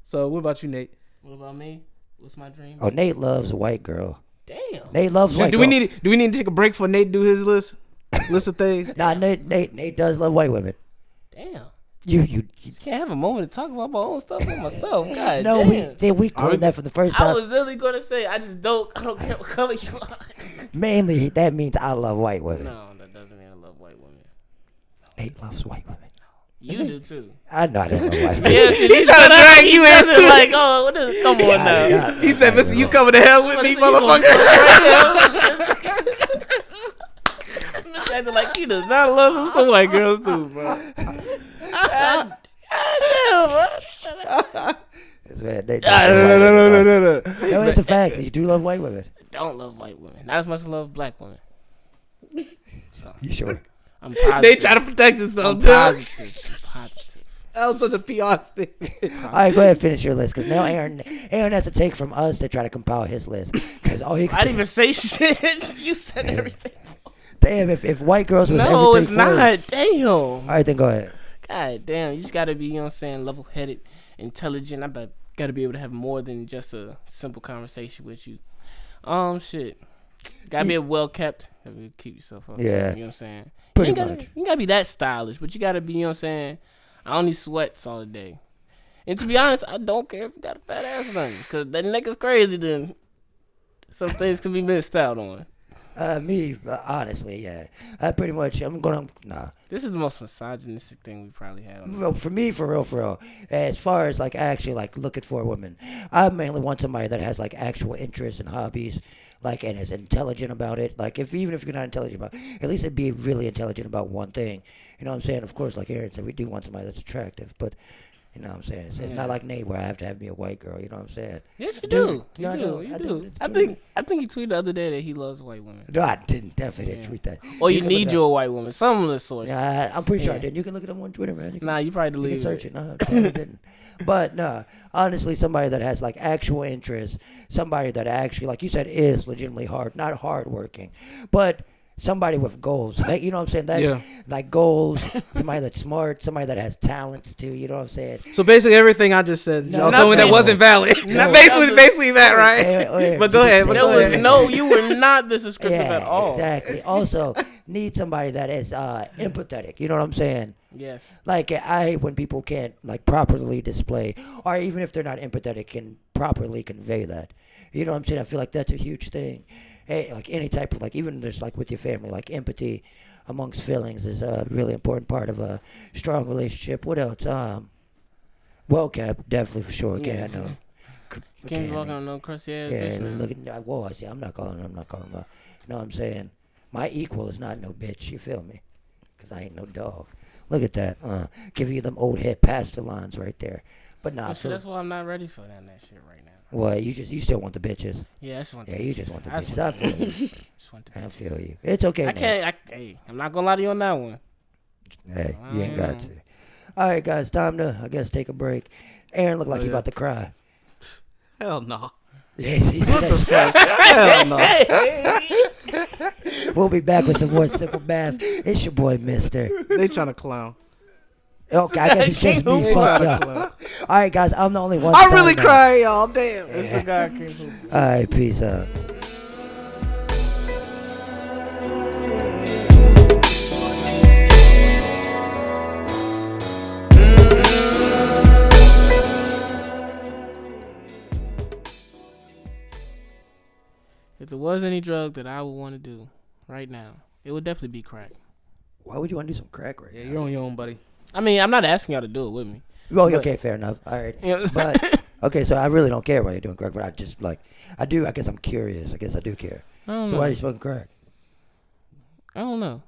So what about you, Nate? What about me? What's my dream? Oh, Nate loves a white girl. Damn. Nate loves white Do girl. we need to take a break for Nate to do his list of things? Nah, Nate does love white women. Damn. You Just can't have a moment to talk about my own stuff with myself. God no, damn. we covered that for the first I time. was literally gonna say I don't care what color you are. Mainly, that means I love white women. No, that doesn't mean I love white women. Nate loves white women. You do too. I know I don't love white women. Yeah, He trying to drag you in too. Like, oh, what is? Come on now. Nah, He said, "Mister, you coming to hell with me, You gonna motherfucker?" Miss acting like he does not love some white girls too, bro. God damn, bro. It's bad. Nate does love white women. No. No, it's a fact. You do love white women. Don't love white women. Not as much as I love black women. So You sure? I'm positive. They try to protect I'm themselves. positive. I'm positive. That was such a PR statement. All right, go ahead and finish your list because now Aaron has to take from us to try to compile his list. Because all he I didn't even say shit. You said everything. damn, if white girls was No, it's everything for you- not. Damn. All right, then go ahead. God damn. You just gotta be, you know what I'm saying, level headed, intelligent. I gotta be able to have more than just a simple conversation with you. Shit. Gotta be well kept. Gotta keep yourself up. Yeah. You know what I'm saying? Pretty you ain't much. You ain't gotta be that stylish, but you gotta be, you know what I'm saying? I only sweats all day. And to be honest, I don't care if you got a fat ass or nothing. Cause that nigga's crazy, then some things can be missed out on. Honestly, yeah. I pretty much, nah. This is the most misogynistic thing we probably had on. Well, for me, for real, as far as like actually like looking for a woman, I mainly want somebody that has like actual interests and hobbies, like and is intelligent about it. Like even if you're not intelligent about, at least be really intelligent about one thing. You know what I'm saying? Of course, like Aaron said, we do want somebody that's attractive, but you know what I'm saying? It's not like Nate where I have to have me a white girl. You know what I'm saying? Yes, you Dude, do. no, I You don't. do. I You don't. do. I think he tweeted the other day that he loves white women. No, I definitely didn't tweet that. Or you can look need it you up. a white woman. Some of the source. Yeah, I'm pretty sure I Yeah. did. You can look it up on Twitter, man. You can- Nah, you probably You can deleted search it. it. No, I probably didn't. But no, honestly, somebody that has like actual interest, somebody that actually, like you said, is legitimately not hardworking, but somebody with goals. Like, you know what I'm saying? That's like goals. Somebody that's smart. Somebody that has talents too. You know what I'm saying? So basically, everything I just said, No, y'all told me that nothing. wasn't valid. No. basically that, right? Hey, But go ahead. But There go was ahead. no, you were not this descriptive at all. exactly. Also, need somebody that is empathetic. You know what I'm saying? Yes. Like I hate when people can't like properly display, or even if they're not empathetic, can properly convey that. You know what I'm saying? I feel like that's a huge thing. Hey, like any type of like even just like with your family, like empathy amongst feelings is a really important part of a strong relationship. What else? Well kept, definitely for sure. Okay, Yeah. I know. Can't be walking on no crusty ass Yeah, bitch. look at whoa. I see. I'm not calling her. You know what I'm saying? My equal is not no bitch. You feel me? Cause I ain't no dog. Look at that. Give you them old head pastor lines right there. But nah, So that's why I'm not ready for that shit right now. Well, you still want the bitches. Yeah, I just want. Yeah, the you bitches. just want the I just bitches. I feel you. just want the I bitches. feel you. It's okay. I man. can't. Hey, I'm not gonna lie to you on that one. Hey, you ain't got to. All right, guys, time to, I guess, take a break. Aaron looked like he about to cry. Hell no. Hell no. We'll be back with some more Simple Math. It's your boy, Mister. They trying to clown. Okay, I guess it's just me. Fuck y'all. All right, guys, I'm the only one. I really cry, y'all. Damn. It's the guy King Poop. All right, peace out. If there was any drug that I would want to do right now, it would definitely be crack. Why would you want to do some crack right now? You're on your own, buddy. I mean, I'm not asking y'all to do it with me. Well, okay, fair enough. All right. You know, But, okay, so I really don't care why you're doing crack, but I just, I do. I guess I'm curious. I guess I do care. I don't So know. why are you smoking crack? I don't know.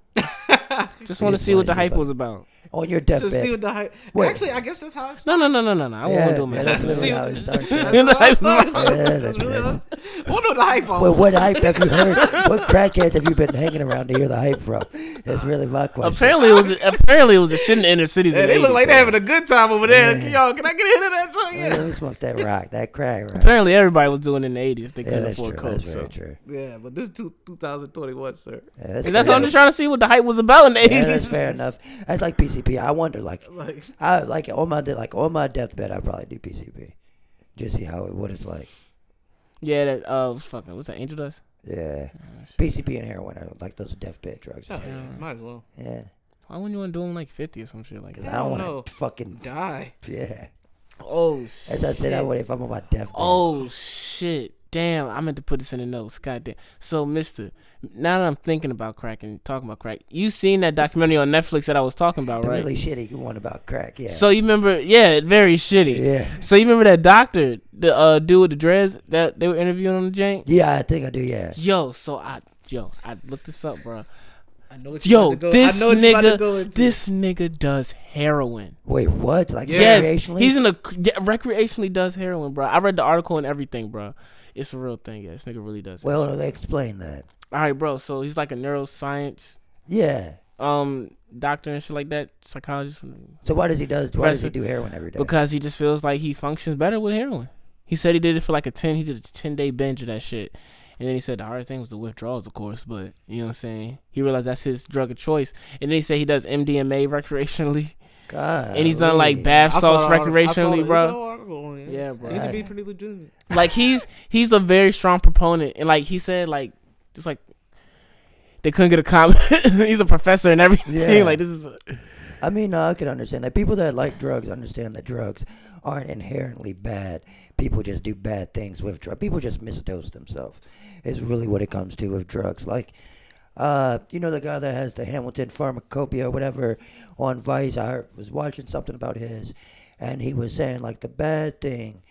Just want to see what the hype was about. On your To see deathbed. what the hype. Wait. Actually, I guess that's how it's. No. I won't do it. That's literally how it starts. See what the hype was about. Yeah, that's it. I don't know the hype on. Well, what hype have you heard? What crackheads have you been hanging around to hear the hype from? That's really my question. Apparently it was a shit in the inner cities. Yeah, in the they look 80s, like so. they're having a good time over there. Yeah. Yo, can I get into that song? Yeah, let me smoke that rock, that crack rock. Apparently everybody was doing it in the 80s if they Yeah, couldn't that's afford true. coke. That's very So. true. Yeah, but this is 2021, sir. Yeah, And that's what I'm just trying to see what the hype was about in the 80s. Yeah, that's fair enough. That's like PCP. I wonder, on my deathbed, I'd probably do PCP, just see what it's like. Yeah, that fucking what's that? Angel dust. Yeah, shit. PCP and heroin are like those deathbed drugs. Oh, yeah, might as well Yeah, Why wouldn't you want to do them like 50 or some shit like because that? I don't know. want to fucking die. yeah. Oh As I said, I would if I'm on my deathbed. Oh shit! Damn, I meant to put this in the notes. Goddamn. So, Mister, now that I'm thinking about crack and talking about crack, you seen that documentary on Netflix that I was talking about, the right? really shitty one about crack. Yeah. So you remember? Yeah, very shitty. Yeah. So you remember that doctor, the dude with the dreads that they were interviewing on the jank? Yeah, I think I do. Yeah. Yo, I looked this up, bro. I know what you Yo, about to go. this I know what you about to go nigga, into. this nigga does heroin. Wait, what? Like Yes, recreationally? he's recreationally does heroin, bro. I read the article and everything, bro. It's a real thing. Yeah, this nigga really does. Well, that shit. explain that. All right, bro. So he's like a neuroscience Yeah. doctor and shit like that, psychologist. So why does he do heroin every day? Because he just feels like he functions better with heroin. He said he did it for like he did a 10-day binge of that shit. And then he said the hardest thing was the withdrawals, of course, but you know what I'm saying? He realized that's his drug of choice. And then he said he does MDMA recreationally. God. And he's done like bath I salts saw the article- recreationally, bro. I saw the article, Yeah, bro. Seems to be pretty legitimate. Like he's a very strong proponent. And like he said, like just like they couldn't get a comment. He's a professor and everything. Yeah. Like this is I mean, I can understand that. People that like drugs understand that drugs aren't inherently bad. People just do bad things with drugs. People just misdose themselves. Is really what it comes to with drugs. Like, the guy that has the Hamilton pharmacopoeia or whatever on Vice. I was watching something about his, and he was saying like the bad thing,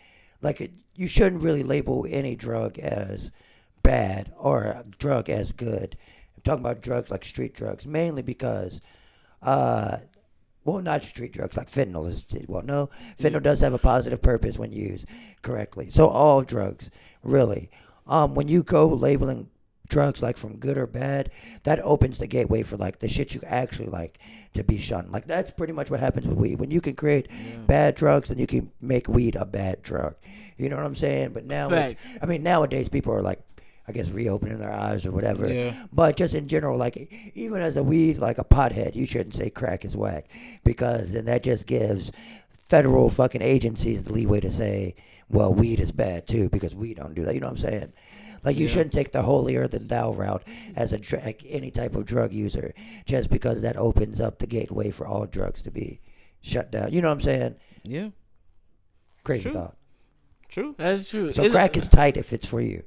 you shouldn't really label any drug as bad or a drug as good. I'm talking about drugs like street drugs, mainly because, not street drugs, like fentanyl fentanyl does have a positive purpose when used correctly. So all drugs, really. When you go labeling drugs like from good or bad, that opens the gateway for like the shit you actually like to be shunned. Like that's pretty much what happens with weed. When you can create bad drugs, then you can make weed a bad drug. You know what I'm saying? But now, nowadays people are like, I guess reopening their eyes or whatever. Yeah. But just in general, like even as a weed, like a pothead, you shouldn't say crack is whack, because then that just gives federal fucking agencies the leeway to say, well, weed is bad too, because we don't do that. You know what I'm saying? Like you shouldn't take the holier than thou route as any type of drug user, just because that opens up the gateway for all drugs to be shut down. You know what I'm saying? Yeah. Crazy True. thought. True. that's true. So crack is tight if it's for you.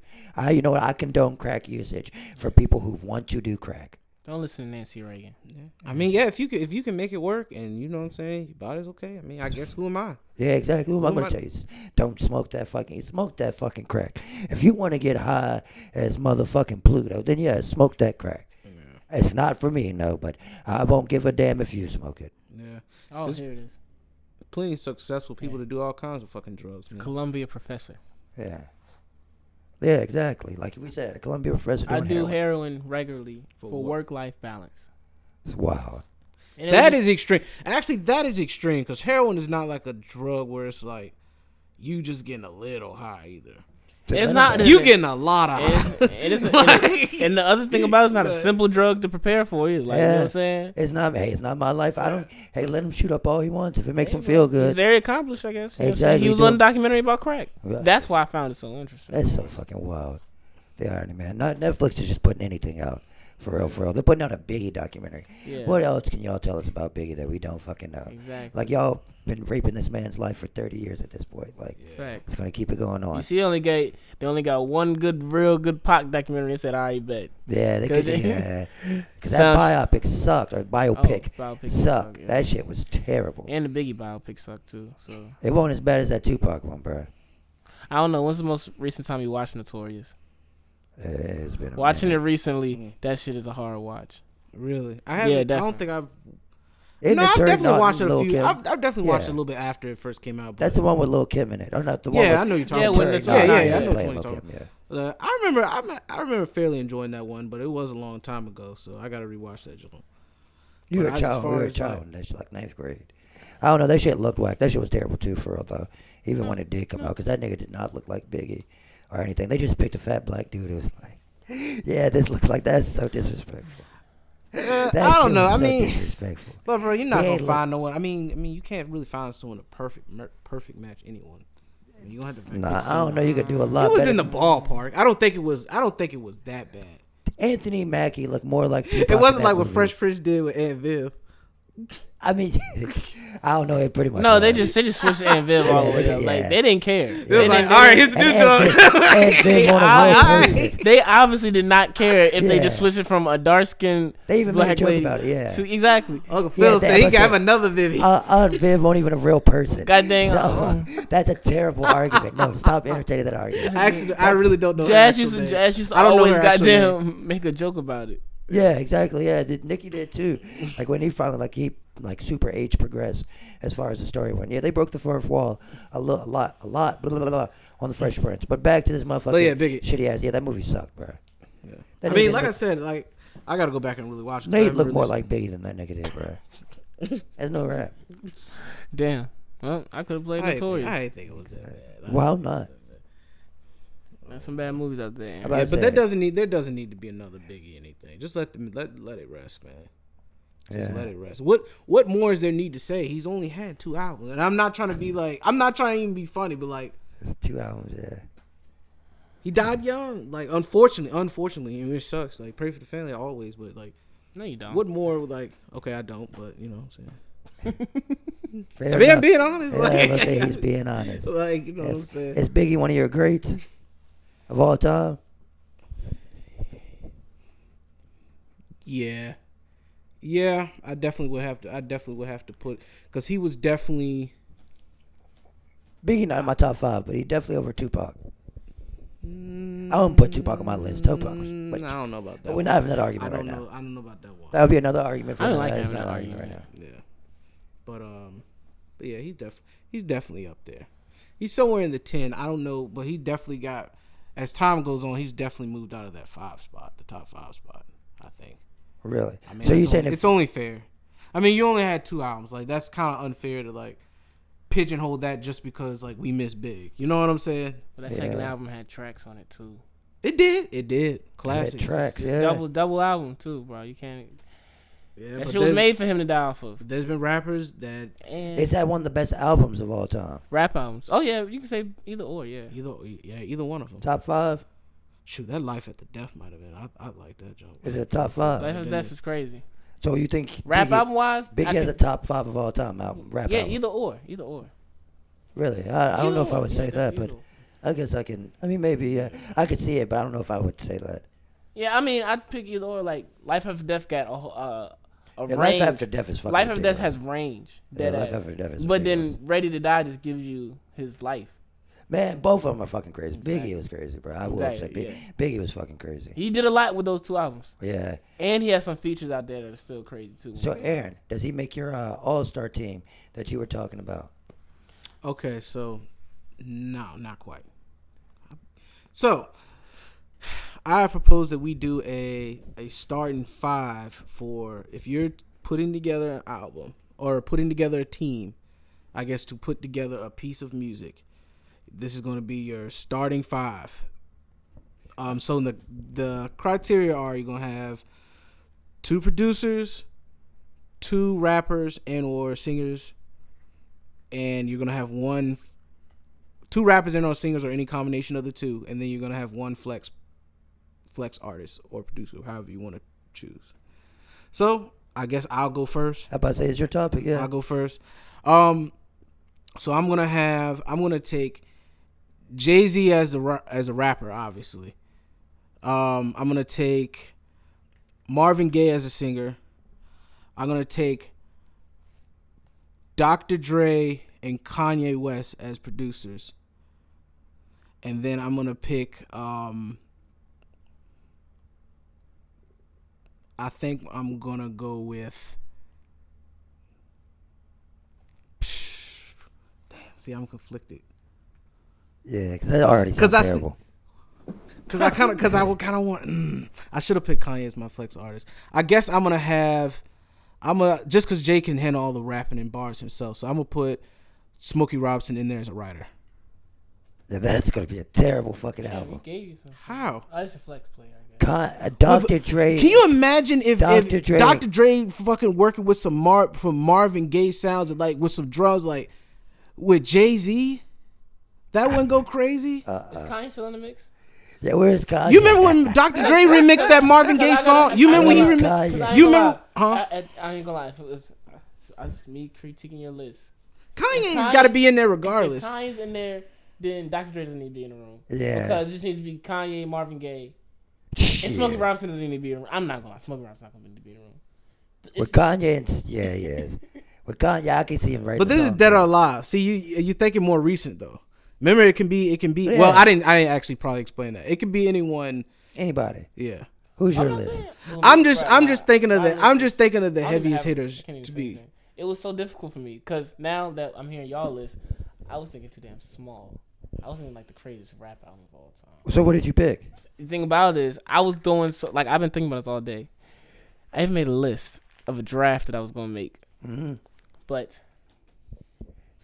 You know what? I condone crack usage for people who want to do crack. Don't listen to Nancy Reagan. Yeah. I mean, yeah, if you can make it work, and you know what I'm saying, your body's okay. I mean, I guess who am I? Yeah, exactly. Who am I going to tell you? Don't smoke that fucking crack. If you want to get high as motherfucking Pluto, then yeah, smoke that crack. Yeah. It's not for me, no, but I won't give a damn if you smoke it. Yeah. Oh, here it is. Plenty of successful people to do all kinds of fucking drugs. Man. Columbia professor. Yeah. Yeah, exactly. Like we said, a Columbia professor doing I do heroin regularly for work-life balance. It's wild. That is extreme. Actually, that is extreme because heroin is not like a drug where it's like you just getting a little high either. It's not. You getting a lot of high. It isn't. And the other thing about it, it's not a simple drug to prepare for either. Like, you know what I'm saying? It's not. Hey, it's not my life. I don't. Hey, let him shoot up all he wants if it makes him feel good. He's very accomplished, I guess. Exactly. He was on a documentary about crack. Yeah. That's why I found it so interesting. That's so fucking wild. The irony, man. Not Netflix is just putting anything out. For real, for real. They're putting out a Biggie documentary. Yeah. What else can y'all tell us about Biggie that we don't fucking know? Exactly. Like, y'all been raping this man's life for 30 years at this point. Like, it's going to keep it going on. You see, they only got one real good Pac documentary. They said, all right, bet. Yeah, they could. Yeah. Because that biopic sucked, or biopic sucked. Yeah. That shit was terrible. And the Biggie biopic sucked, too. So it wasn't as bad as that Tupac one, bro. I don't know. When's the most recent time you watched Notorious? It's been watching it recently. That shit is a hard watch. Really? I haven't. I don't think I've. I've definitely watched it a few. I've definitely watched it a little bit after it first came out. That's the one with Lil Kim in it, or not the one? Yeah, I know you're talking about. I know what you're talking about. I remember fairly enjoying that one, but it was a long time ago, so I got to rewatch that joint. You were a child. That's like 9th grade. I don't know. That shit looked whack. That shit was terrible too, for real though. Even when it did come out, because that nigga did not look like Biggie or anything. They just picked a fat black dude who was like, yeah, this looks like that's so disrespectful. I don't know. I mean, disrespectful. But bro, you're not gonna find no one. I mean, you can't really find someone a perfect match. Anyone. You don't have to. Nah, I don't know. You could do a lot. It was in the ballpark. I don't think it was that bad. Anthony Mackie looked more like Tupac. It wasn't like what Fresh Prince did with Aunt Viv. I mean, I don't know. It pretty much. No, they just switched Aunt Viv all the way up. Like, they didn't care. They was like, all right, here's the new joke. They obviously did not care if they just switched it from a dark skinned. They even made a joke about it. Yeah. Exactly. Uncle Phil said he can have another Vivi. Aunt Viv won't even a real person. God dang. So, that's a terrible argument. No, stop entertaining that argument. Actually, I really don't know. Jazz used to always goddamn make a joke about it. Yeah, exactly. Yeah, Nicki did too. Like when he finally super age progressed as far as the story went. Yeah, they broke the fourth wall a lot, blah, blah, blah, on the Fresh Prince. But back to this motherfucker shitty ass. Yeah, that movie sucked, bro. Yeah. I mean, like I said, like I gotta go back and really watch it. Nate looked more like Biggie than that nigga did, bro. That's no rap. Damn. Well, I could have played Notorious. I didn't think it was that bad. Well, not. There's some bad movies out there. Yeah, but there doesn't need to be another Biggie anything. Just let it rest, man. Just let it rest. What more is there need to say? He's only had 2 albums, and I'm not trying to be like, I'm not trying to even be funny, but like, it's 2 albums. Yeah. He died young. Like, unfortunately, it sucks. Like, pray for the family always, but like, no, you don't. What more? Like, okay, I don't, but you know what I'm saying. I'm being honest. Yeah, like, let's say he's being honest. Like, you know what I'm saying. Is Biggie one of your greats of all time? Yeah, I definitely would have to put, because he was definitely Biggie not in my top 5, but he definitely over Tupac. I wouldn't put Tupac on my list. Tupac was, but I don't know about that. But we're not having that argument right now. I don't know about that one. That would be another argument for I us. don't like having that argument right now. Yeah, but yeah, he's definitely up there. He's somewhere in the 10. I don't know, but he definitely got, as time goes on, he's definitely moved out of that 5 spot, the top 5 spot, I think. Really? I mean, so you saying it's only fair? I mean, you only had 2 albums. Like, that's kind of unfair to like pigeonhole that just because like we miss Big. You know what I'm saying? But that second album had tracks on it too. It did. Classic tracks. Yeah. Double album too, bro. You can't. Yeah, that shit was made for him to die off of. There's been rappers that is that one of the best albums of all time? Rap albums. Oh yeah, you can say either or. Yeah. Either one of them. Top 5. Shoot, that Life at the Death might have been. I like that joke. Is it top 5? Life at the Death is crazy. So you think rap album wise, Biggie has a top 5 of all time album? Rap album. Either or. Really, I don't know if I would say that, but I guess I can. I mean, maybe I could see it, but I don't know if I would say that. Yeah, I mean, I'd pick either or. Like Life After Death got a Yeah, range. Life After Death is fucking Life After Death ridiculous. has range. Yeah, Dead Life ass. After Death is But ridiculous. then Ready to Die just gives you his life. Man, both of them are fucking crazy. Exactly. Biggie was crazy, bro. I will Exactly, say Biggie was fucking crazy. He did a lot with those 2 albums. Yeah. And he has some features out there that are still crazy too. So, Aaron, does he make your all-star team that you were talking about? Okay, so no, not quite. So I propose that we do a starting 5 for if you're putting together an album or putting together a team, I guess, to put together a piece of music. This is going to be your starting 5. So the criteria are you're going to have 2 producers, 2 rappers and or singers, and you're going to have 2 rappers and or singers or any combination of the 2, and then you're going to have 1 flex artist or producer, however you want to choose. So I guess I'll go first. How about to say it's your topic? Yeah. I'll go first. So I'm gonna take Jay-Z as a rapper, obviously. I'm gonna take Marvin Gaye as a singer. I'm gonna take Dr. Dre and Kanye West as producers. And then I'm gonna pick I think I'm gonna go with. Damn, see, I'm conflicted. Yeah, because that already sounds terrible. Because I kind of want. I should have picked Kanye as my flex artist. I guess I'm gonna have. Just because Jay can handle all the rapping and bars himself, so I'm gonna put Smokey Robinson in there as a writer. Yeah, that's gonna be a terrible fucking album. Gave you some. How? I just a flex player. Dr. Dre. Can you imagine if Dre. Dr. Dre fucking working with some Marvin Gaye sounds and like with some drums like with Jay-Z? That wouldn't go crazy. Is Kanye still in the mix? Yeah, where's Kanye? You remember when Dr. Dre remixed that Marvin Gaye song? You remember when he remixed? You remember? Huh? I ain't gonna lie. If it was just me critiquing your list, Kanye's got to be in there regardless. If Kanye's in there, then Dr. Dre doesn't need to be in the room. Yeah. Because it just needs to be Kanye, Marvin Gaye. And Smokey Robinson doesn't need to be in the room. I'm not gonna lie. Smokey Robinson's not gonna need to be in the room. With Kanye, yeah, he is. With Kanye, I can see him right. But this is Dead or Alive. See, you're thinking more recent though. Remember, it can be. Yeah. Well, I didn't actually probably explain that. It can be anyone. Anybody. Yeah. Who's your list? I'm just thinking of the heaviest hitters to be. It was so difficult for me because now that I'm hearing y'all list, I was thinking too damn small. I was thinking like the craziest rap album of all time. So what did you pick? The thing about it is, I was doing I've been thinking about this all day. I even made a list of a draft that I was gonna make, but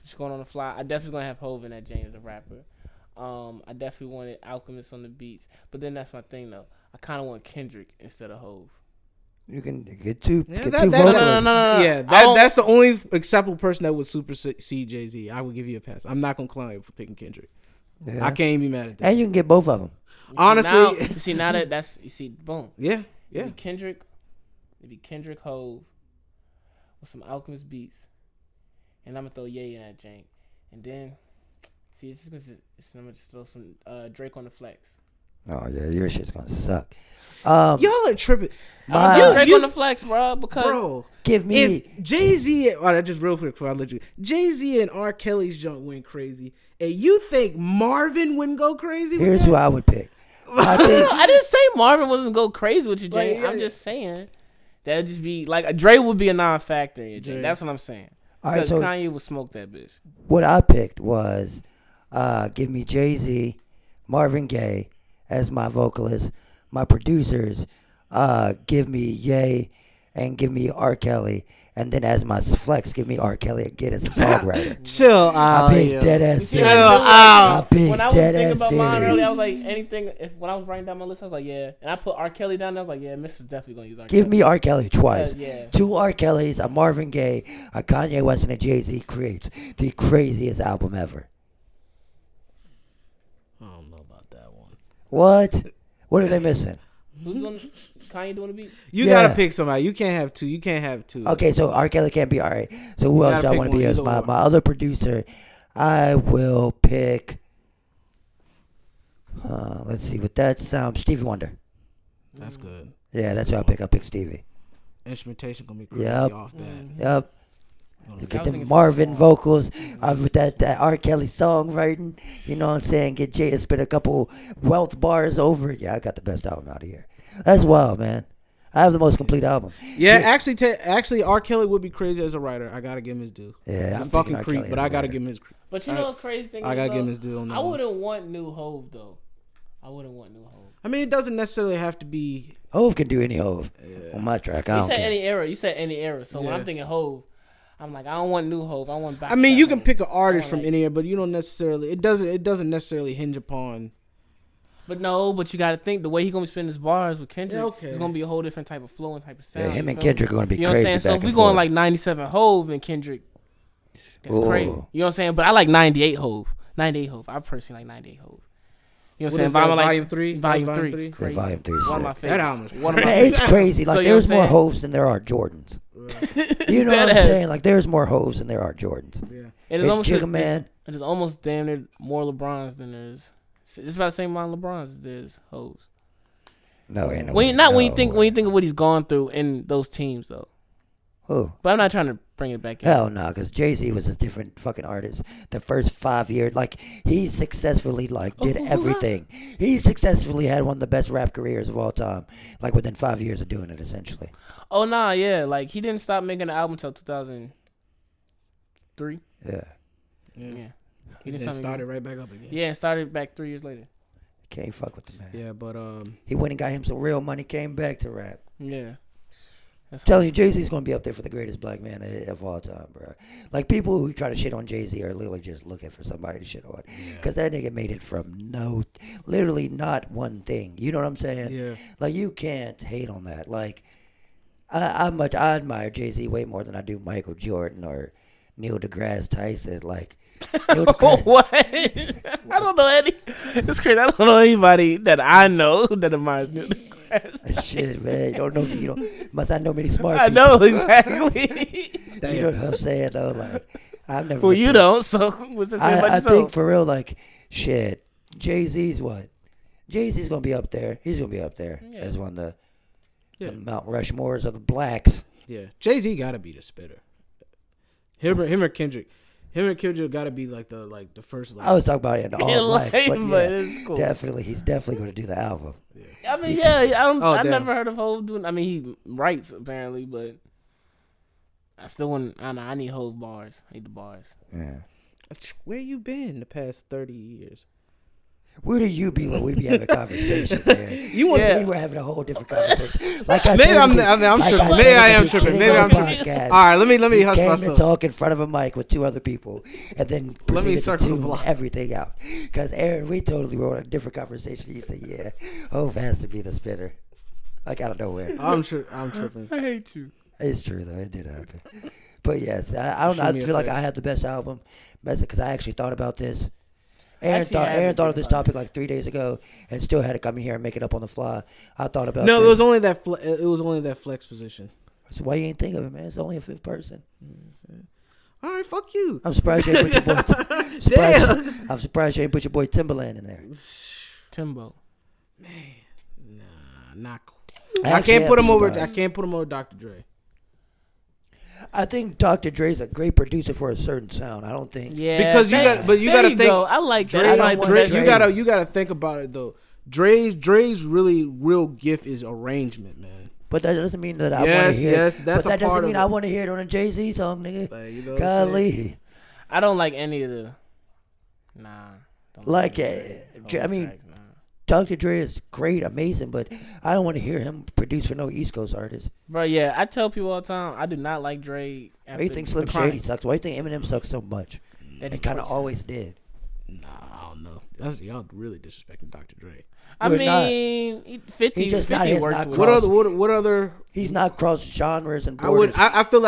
just going on the fly, I definitely gonna have Hov in that Jane as a rapper. I definitely wanted Alchemist on the beats, but then that's my thing though. I kind of want Kendrick instead of Hov. You can get two. Yeah, get two vocalists. No. Yeah, that's the only acceptable person that would supersede Jay-Z. I would give you a pass. I'm not gonna clown you for picking Kendrick. Yeah. I can't even be mad at that. And you can get both of them. Honestly, now that's boom. Yeah. It'd be Kendrick Hov with some Alchemist beats, and I'm gonna throw Ye in that jank, and then I'm gonna just throw some Drake on the flex. Oh yeah, your shit's gonna suck. Y'all are tripping. Drake on the flex, bro. Give me if Jay-Z. Just real quick before I let you. Jay-Z and R. Kelly's junk went crazy, and you think Marvin wouldn't go crazy? Here's who I would pick. I didn't say Marvin wasn't go crazy with you, Jay. Like, I'm just saying that'd just be like Dre would be a non-factor in Jay. That's what I'm saying. Because Kanye would smoke that bitch. What I picked was give me Jay-Z, Marvin Gaye as my vocalist. My producers, give me Ye and give me R. Kelly. And then as my flex, give me R. Kelly again as a songwriter. Chill out. I picked dead ass Chill out. I picked when I was dead thinking ass about mine serious. earlier, I was like, anything. When I was writing down my list, I was like, yeah. And I put R. Kelly down there. I was like, yeah, Miss is definitely going to use R. Give Kelly. me R. Kelly twice. Yeah. 2 R. Kellys, a Marvin Gaye, a Kanye West, and a Jay-Z creates the craziest album ever. I don't know about that one. What? What are they missing? Who's on Kanye doing the beat? You gotta pick somebody. You can't have two. Okay, so R. Kelly can't be all right. So who else do I want to be as my other producer? I will pick. Let's see. With that sound, Stevie Wonder. That's good. Yeah, that's why I pick Stevie. Instrumentation gonna be crazy Yep. off that. Yep. I Get was them thinking Marvin Snowfall. vocals with that R. Kelly songwriting. You know what I'm saying? Get Jay to spit a couple wealth bars over it. Yeah, I got the best album out of here. That's wild, man. I have the most complete album. Yeah, actually, R. Kelly would be crazy as a writer. I gotta give him his due. Yeah, He's I'm a fucking thinking R. creep, Kelly but as a I gotta writer. give him his. But you know what crazy thing I is, gotta though? give him his due on that. I one. wouldn't want new Hove though. I wouldn't want new Hove. I mean, it doesn't necessarily have to be. Hove can do any Hove on my track. I You don't said care. any era. You said any era. So when Yeah. I'm thinking Hove, I'm like, I don't want new Hove. I want back. I mean, you can pick an artist I from like- any era, but you don't necessarily. It doesn't necessarily hinge upon. But but you got to think the way he gonna be spinning his bars with Kendrick. Yeah, okay. It's gonna be a whole different type of flow and type of sound. Yeah, him you and feel me? Kendrick are going to be You know what I'm crazy saying? So back if we and going forth. like 97 Hove and Kendrick, that's Ooh. crazy. You know what I'm saying? But I like 98 Hove. 98 Hove. I personally like 98 Hove. You know what I'm What saying? is that, But I'm like- Volume 3? Volume Volume 3. three? Yeah, Crazy. Volume 3 is One of my sick. favorites. That album is One of my Man, it's favorites. crazy. Like, So, you know there's what more I'm Hoves than there are Jordans. You know what I'm Deadass. saying? Like, there's more Hoves than there are Jordans. Yeah. And It's almost Jigga Man. And there's almost damn near more LeBrons than there's. It's about the same amount of LeBrons as there's Hoes. No, ain't no When way. you, not when No you think way. when you think of what he's gone through in those teams though. Who? But I'm not trying to bring it back in. Hell no, because Jay-Z was a different fucking artist. The first 5 years, like, he successfully, did everything. He successfully had one of the best rap careers of all time, like, within 5 years of doing it, essentially. Oh nah, yeah, like he didn't stop making an album until 2003. Yeah. Yeah, he Then didn't stop started making. right back up again. Yeah, and started back 3 years later. Can't fuck with the man. Yeah, but He went and got him some real money, came back to rap. Yeah, that's Telling you, Jay-Z's going to be up there for the greatest black man of all time, bro. Like, people who try to shit on Jay-Z are literally just looking for somebody to shit on. Because that nigga made it from literally not one thing. You know what I'm saying? yeah. Like, you can't hate on that. Like, I admire Jay-Z way more than I do Michael Jordan or Neil deGrasse Tyson. Like, Neil deGrasse, what? I don't know any. It's crazy. I don't know anybody that I know that admires Neil deGrasse. shit, man. You don't must not know many smart I people. know exactly. You know what I'm saying, though? Like, I've never. Well, looked you at- don't. So what's that say about I yourself? think for real, like, shit, Jay-Z's what? Jay-Z's going to be up there. He's going to be up there Yeah. as one of the Yeah. Mount Rushmores of the blacks. Yeah, Jay-Z gotta be the spitter. Him or Kendrick. Him and Kendrick gotta be like the first. Like, I was talking about it in all life, but but yeah, it's cool. definitely, he's definitely going to do the album. I mean, yeah, I damn. never heard of Hove doing. I mean, he writes apparently, but I still want. I don't know. I need Hove bars. I need the bars. Yeah. where you been the past 30 years? Where do you be when we be having conversations, man? You want Yeah. We were having a whole different conversation. Like I Maybe said, I'm like tripping. I Maybe said I at am the tripping. beginning Maybe of I'm the tripping. podcast, All right, let me hush came to myself. talk in front of a mic with two other people, and then Let me proceeded to circle the tune block. everything out. Because Aaron, we totally were on a different conversation. You said, "Yeah, Hov has to be the spitter," like out of nowhere. I'm tripping. I hate you. It's true though; it did happen. But yes, I don't know. Shoot I me a feel like face. I had the best album, because I actually thought about this. Actually, I Aaron haven't thought of think this about topic this. like 3 days ago, and still had to come in here and make it up on the fly. I thought about No, this. it was only that. It was only that flex position. So why you ain't think of it, man? It's only a fifth person. All right, fuck you. I'm surprised you ain't put your boy. I'm surprised you ain't put your boy Timberland in there. Timbo. Nah, not cool. I I actually can't am put him over. I surprised. can't put him over Dr. Dre. I think Dr. Dre's a great producer for a certain sound. I don't think. Yeah, Because you there- got- but you there gotta you think- go. I like Dre- that. I I don't like want Dre. Dre. You gotta think about it though. Dre's really real gift is arrangement, man. But that doesn't mean that I want Yes, to hear. yes, it. that's But a that doesn't part of mean it. I want to hear it on a Jay-Z song, nigga. Like, you know what I'm saying? Golly, I don't like any of the. Nah. Don't Like, any of the I mean, tracks, nah. Dr. Dre is great, amazing, but I don't want to hear him produce for no East Coast artist. Bro, yeah, I tell people all the time I do not like Dre. Why do you think Slim Shady sucks? Why do you think Eminem sucks so much? It kind of always did. Nah, I don't know. Y'all really disrespecting Dr. Dre. I We're not. mean, 50. He just 50 not his worked not with What cross. it. other? What other? He's not cross genres and I would. borders. I feel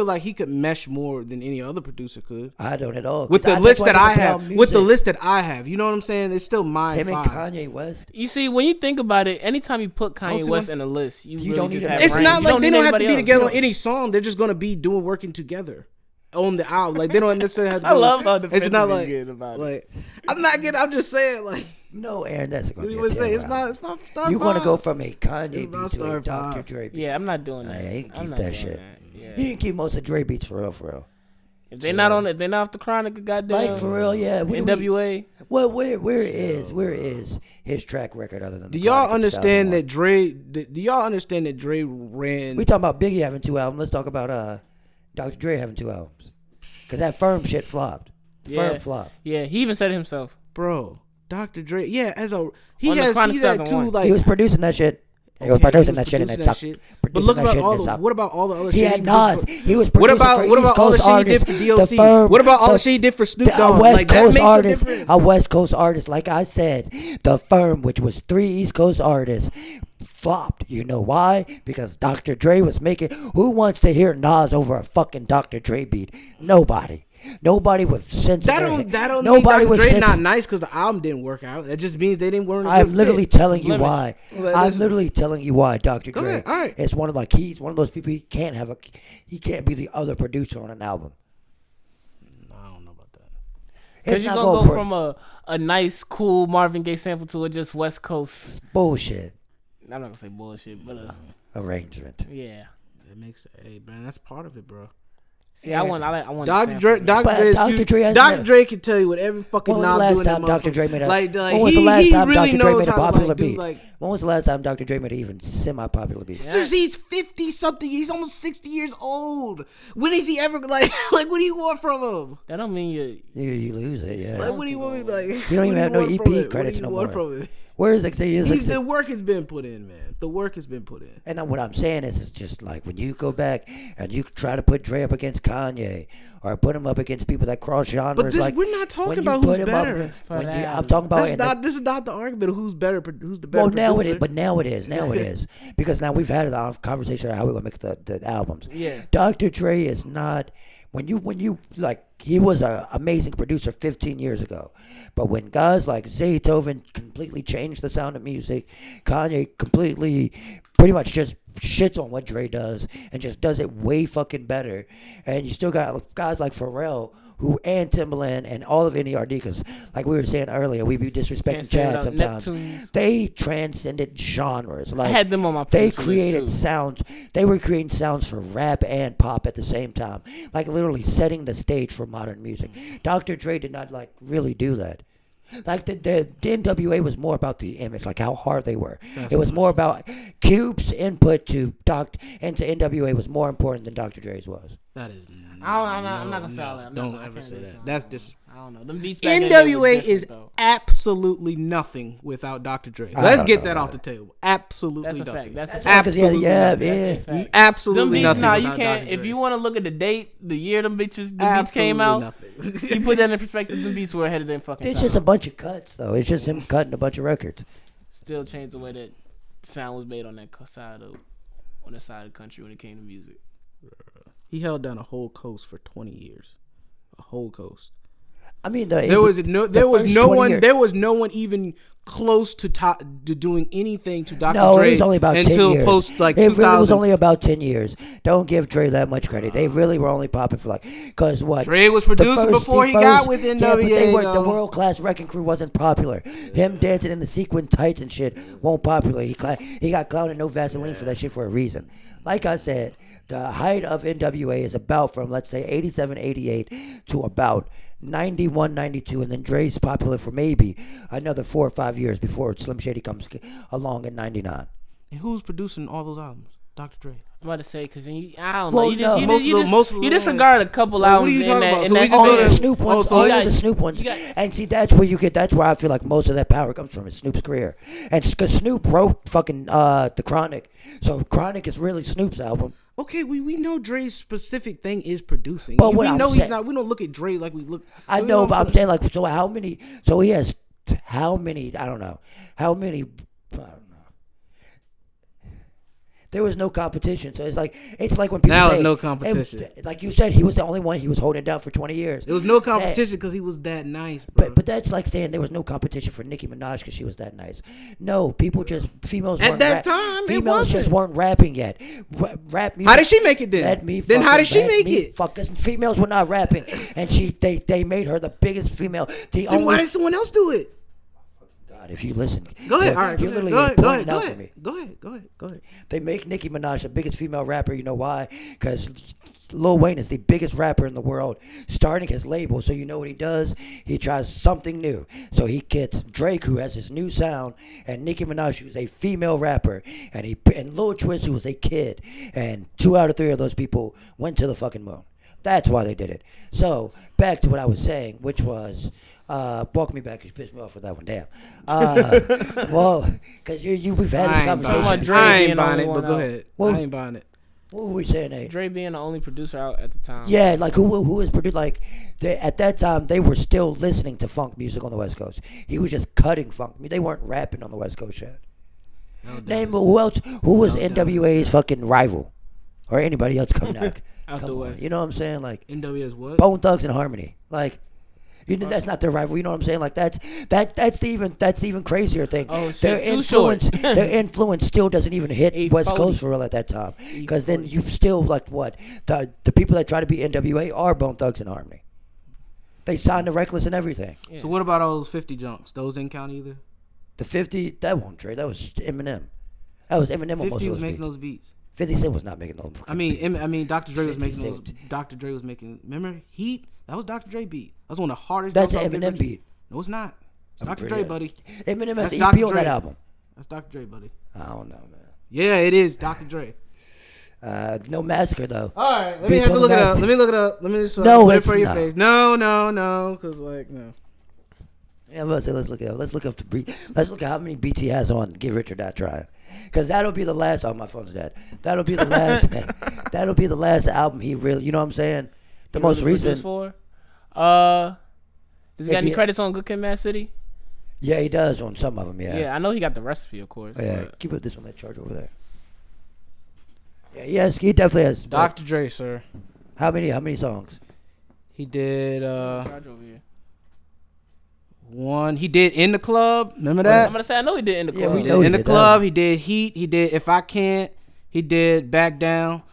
like he could mesh more than any other producer could. I don't at all. With the That's list why that he I doesn't put have, out with the music. list that I have, you know what I'm saying? It's still mine. Him and five. Kanye West. You see, when you think about it, anytime you put Don't Kanye see West what- in a list, you You really don't just need have a- It's range. not You like don't they need don't have to anybody be else. together You on any song. They're just gonna be working together on the album. Like they don't necessarily have to. I love how It's defensive not he's like getting about it. I'm not getting. I'm just saying like No, Aaron, that's going to What be do a you terrible say? It's my album. star You want to five. go from a Kanye It's my beat to star a Dr. five. Dre beat. Yeah, I'm not doing that. I ain't I'm keep not that doing shit. that. Yeah. He didn't keep most of Dre beats for real. If they're not on it, they're not off the Chronic. Goddamn. Like for real, yeah. NWA. Well, where is his track record other than? Do the y'all Chronic in understand 2001? that Dre? Do y'all understand that Dre ran? We talking about Biggie having 2 albums. Let's talk about Dr. Dre having 2 albums. Cause that Firm shit flopped. Firm flopped. Yeah, he even said it himself. Bro, Dr. Dre. Yeah, he's On the Chronic he's had 2 2001. like. He was producing that shit. He was Okay, producing that shit and it sucked. But Producing look that about shit and all it the. sucked. What about all the other He shit? had Nas. He was What producing about for what East about all the Coast shit he artists. did for The DLC? Firm, What about all the shit he did for Snoop a Dogg? West Like that Coast makes a artist, difference. a West Coast artist, like I said, the Firm, which was 3 East Coast artists, flopped. You know why? Because Dr. Dre was making. Who wants to hear Nas over a fucking Dr. Dre beat? Nobody. Nobody with sense. That in their don't head. mean Nobody Dr. with Dre sense. not nice because the album didn't work out. That just means they didn't work. I'm literally telling you why. Well, I'm listen. literally telling you why Dr. Go Dre ahead, all right. is he's one of those people he can't be the other producer on an album. I don't know about that. Because you're going to go from a nice, cool Marvin Gaye sample to a just West Coast. bullshit I'm not going to say bullshit, but arrangement. yeah. That makes hey man, that's part of it, bro. See, I want Dr. Dre, But Dr. Dre has Dr. never- Dre can tell you what every fucking When was the knob last doing. time Dr. Dre made a? Like when was the last he time really Dr. Dre knows made a how to, popular like, do, beat? like, When was the last time Dr. Dre made an even semi-popular beat? Yeah. He's 50 something. He's almost 60 years old. When is he ever like what do you want from him? That don't mean you. You lose it, yeah. Like what do you want me like? You don't even have no want EP from it? credits What do you no want more. from it? Where is Xavier? The work has been put in, man. The work has been put in. And then what I'm saying is, it's just like when you go back and you try to put Dre up against Kanye or put him up against people that cross genres. But this, like we're not talking when you about put who's him up- better. I'm talking about. This is not the argument of who's better. Who's the better? Well, now it producer. is, but now it is. Now it is because now we've had a conversation about how we're gonna make the albums. Yeah. Dr. Dre is not when you like he was an amazing producer 15 years ago, but when guys like Beethoven completely changed the sound of music, Kanye completely pretty much just shits on what Dre does and just does it way fucking better, and you still got guys like Pharrell and Timbaland and all of NERD, because like we were saying earlier, we be disrespecting Chad sometimes. Neptunes. They transcended genres. Like I had them on my they producer list, created too. sounds. They were creating sounds for rap and pop at the same time, like literally setting the stage for modern music. Dr. Dre did not like really do that. Like the NWA was more about the image, like how hard they were. It was more about Cube's input to NWA was more important than Dr. Dre's was. That is. I'm not gonna say all that. Don't ever say that. That's disrespectful. I don't know. Them beats back then, they were NWA different, is though. absolutely nothing without Dr. Dre. I Let's don't get know that about off the table. Absolutely That's a nothing. fact. That's a fact. Absolutely yeah, nothing. yeah. Fact. Them Absolutely beats nothing. now you without can't. Dr. If Dre. you want to look at the date, the year them beats came Absolutely out, nothing. you put that in perspective. Them beats were ahead of them fucking It's time. just a bunch of cuts, though. It's just him cutting a bunch of records. Still changed the way that sound was made on that side of the country when it came to music. He held down a whole coast for 20 years. A whole coast. I mean, There was no one even close to doing anything to Dr. No, Dre it was only about 10 until years. post like it 2000. really was only about 10 years. Don't give Dre that much credit. They really were only popping for because what? Dre was The producing before he got with Yeah, NWA. but they weren't, the though. World Class Wrecking Crew wasn't popular. Him dancing in the sequin tights and shit won't popular. He got clowned and no Vaseline for that shit for a reason. Like I said, the height of NWA is about from, let's say, 87, 88 to about 91, 92, and then Dre's popular for maybe another 4 or 5 years before Slim Shady comes along in 99. And who's producing all those albums? Dr. Dre. I'm about to say because I don't Well, know. You no. you disregard a couple What albums are you in talking that. about? In So that we just Only go the to- span. Snoop ones. so Only you got- the Snoop ones. you got- And see, that's where you get. That's where I feel like most of that power comes from. Is Snoop's career, and because Snoop wrote fucking the Chronic, so Chronic is really Snoop's album. Okay, we know Dre's specific thing is producing. But what we I'm know he's saying- not. We don't look at Dre like we look. I we know, don't but I'm put- saying like, so how many? So he has how many? I don't know how many. I don't know. There was no competition, so it's like when people Now say it's no competition. and like you said, he was the only one. He was holding it down for 20 years. There was no competition because he was that nice, bro. But that's like saying there was no competition for Nicki Minaj because she was that nice. No, females At weren't that time, it females just wasn't. weren't rapping yet. Rap music. How did she make it then? Let me Then how fucking did she let make me it? Fuck, 'cause females were not rapping, and they made her the biggest female. The Then why only did someone else do it? God, God, if you listen, Go ahead. All right. you literally Go ahead. They make Nicki Minaj the biggest female rapper. You know why? Because Lil Wayne is the biggest rapper in the world, starting his label. So you know what he does? He tries something new. So he gets Drake, who has his new sound, and Nicki Minaj, who's a female rapper, and Lil Twist, who was a kid. And 2 out of 3 of those people went to the fucking moon. That's why they did it. So back to what I was saying, which was. Walk me back. You pissed me off with that one. Damn. Well, because we've had this conversation. I ain't buying it, but go ahead. I ain't buying it. What were we saying, Nate? Dre being the only producer out at the time. Yeah, like who was produced? Like at that time, they were still listening to funk music on the West Coast. He was just cutting funk. They weren't rapping on the West Coast yet. Name who else? Who was NWA's fucking rival, or anybody else coming out? Out the West. You know what I'm saying? Like NWA's what? Bone Thugs and Harmony. Like. You know, that's not their rival. You know what I'm saying? Like that's the even crazier thing. Oh, shit, their influence, their influence still doesn't even hit West Coast for real at that time. Because then you still like what the people that try to be NWA are Bone Thugs and Harmony. They signed the Reckless and everything. Yeah. So what about all those 50 junks? Those didn't count either. The 50 that won't Dre. That was Eminem. That was Eminem. 50 was making those beats. 50 Cent was not making those. I mean, Dr. Dre was making those. Dr. Dre was making. Remember Heat? That was Dr. Dre beat. That was one of the hardest. That's an Eminem beat. No, it's not. It's Dr. Dre, buddy. Eminem has an EP on that album. That's Dr. Dre, buddy. I don't know, man. Yeah, it is Dr. Dre. No Massacre though. All right, let me have to look it up. Let me look it up. Let me just no, put it it's for your not. face. No, because like no. Yeah, let's look it up. Let's look at how many beats he has on Get Rich or Die Trying, because that'll be the last. Oh, my phone's dead. That'll be the last. That'll be the last album he really. You know what I'm saying? The He most really recent. for? Does he got any he- credits on Good Kid, Mad City? Yeah, he does on some of them. Yeah. Yeah, I know he got the recipe, of course. Yeah. but- Keep it this on that charger over there. Yeah. Yes, he definitely has. Dr. Dre, sir. How many songs? He did Charge over here. one. He did In the Club. Remember that? I'm gonna say I know he did in the Yeah, club. we He know did he In the did Club. that. He did Heat. He did If I Can't. He did Back Down.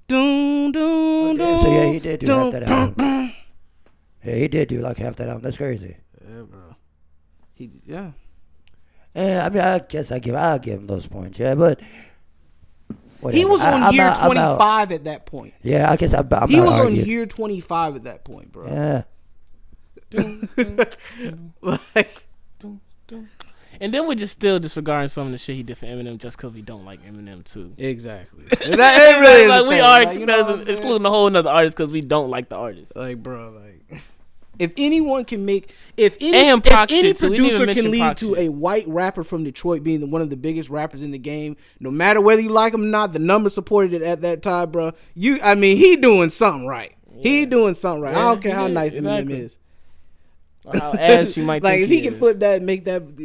Doom, doom, doom. So yeah, he did do half that doom, album. doom. Yeah, he did do like half that album. That's crazy. Yeah, bro. Yeah. Yeah, I mean, I guess I'll give him those points. Yeah, but whatever. He was on year I'm out. 25 at that point. Yeah, I guess I'm He not was on arguing. year 25 at that point, bro. Yeah. Like, And then we're just still disregarding some of the shit he did for Eminem just because we don't like Eminem too. exactly. That really is Like the we thing. are Like, you know what I'm saying? excluding a whole another artist because we don't like the artist. Like, bro, like, if anyone can make, if any And Pac shit, too. We didn't producer even can mention lead Pac to shit. a white rapper from Detroit being one of the biggest rappers in the game, no matter whether you like him or not, the numbers supported it at that time, bro. He doing something right. He doing something right. I Yeah, don't care he how did, nice exactly. Eminem is. Or how ass you might Like, think if he he can is. put that,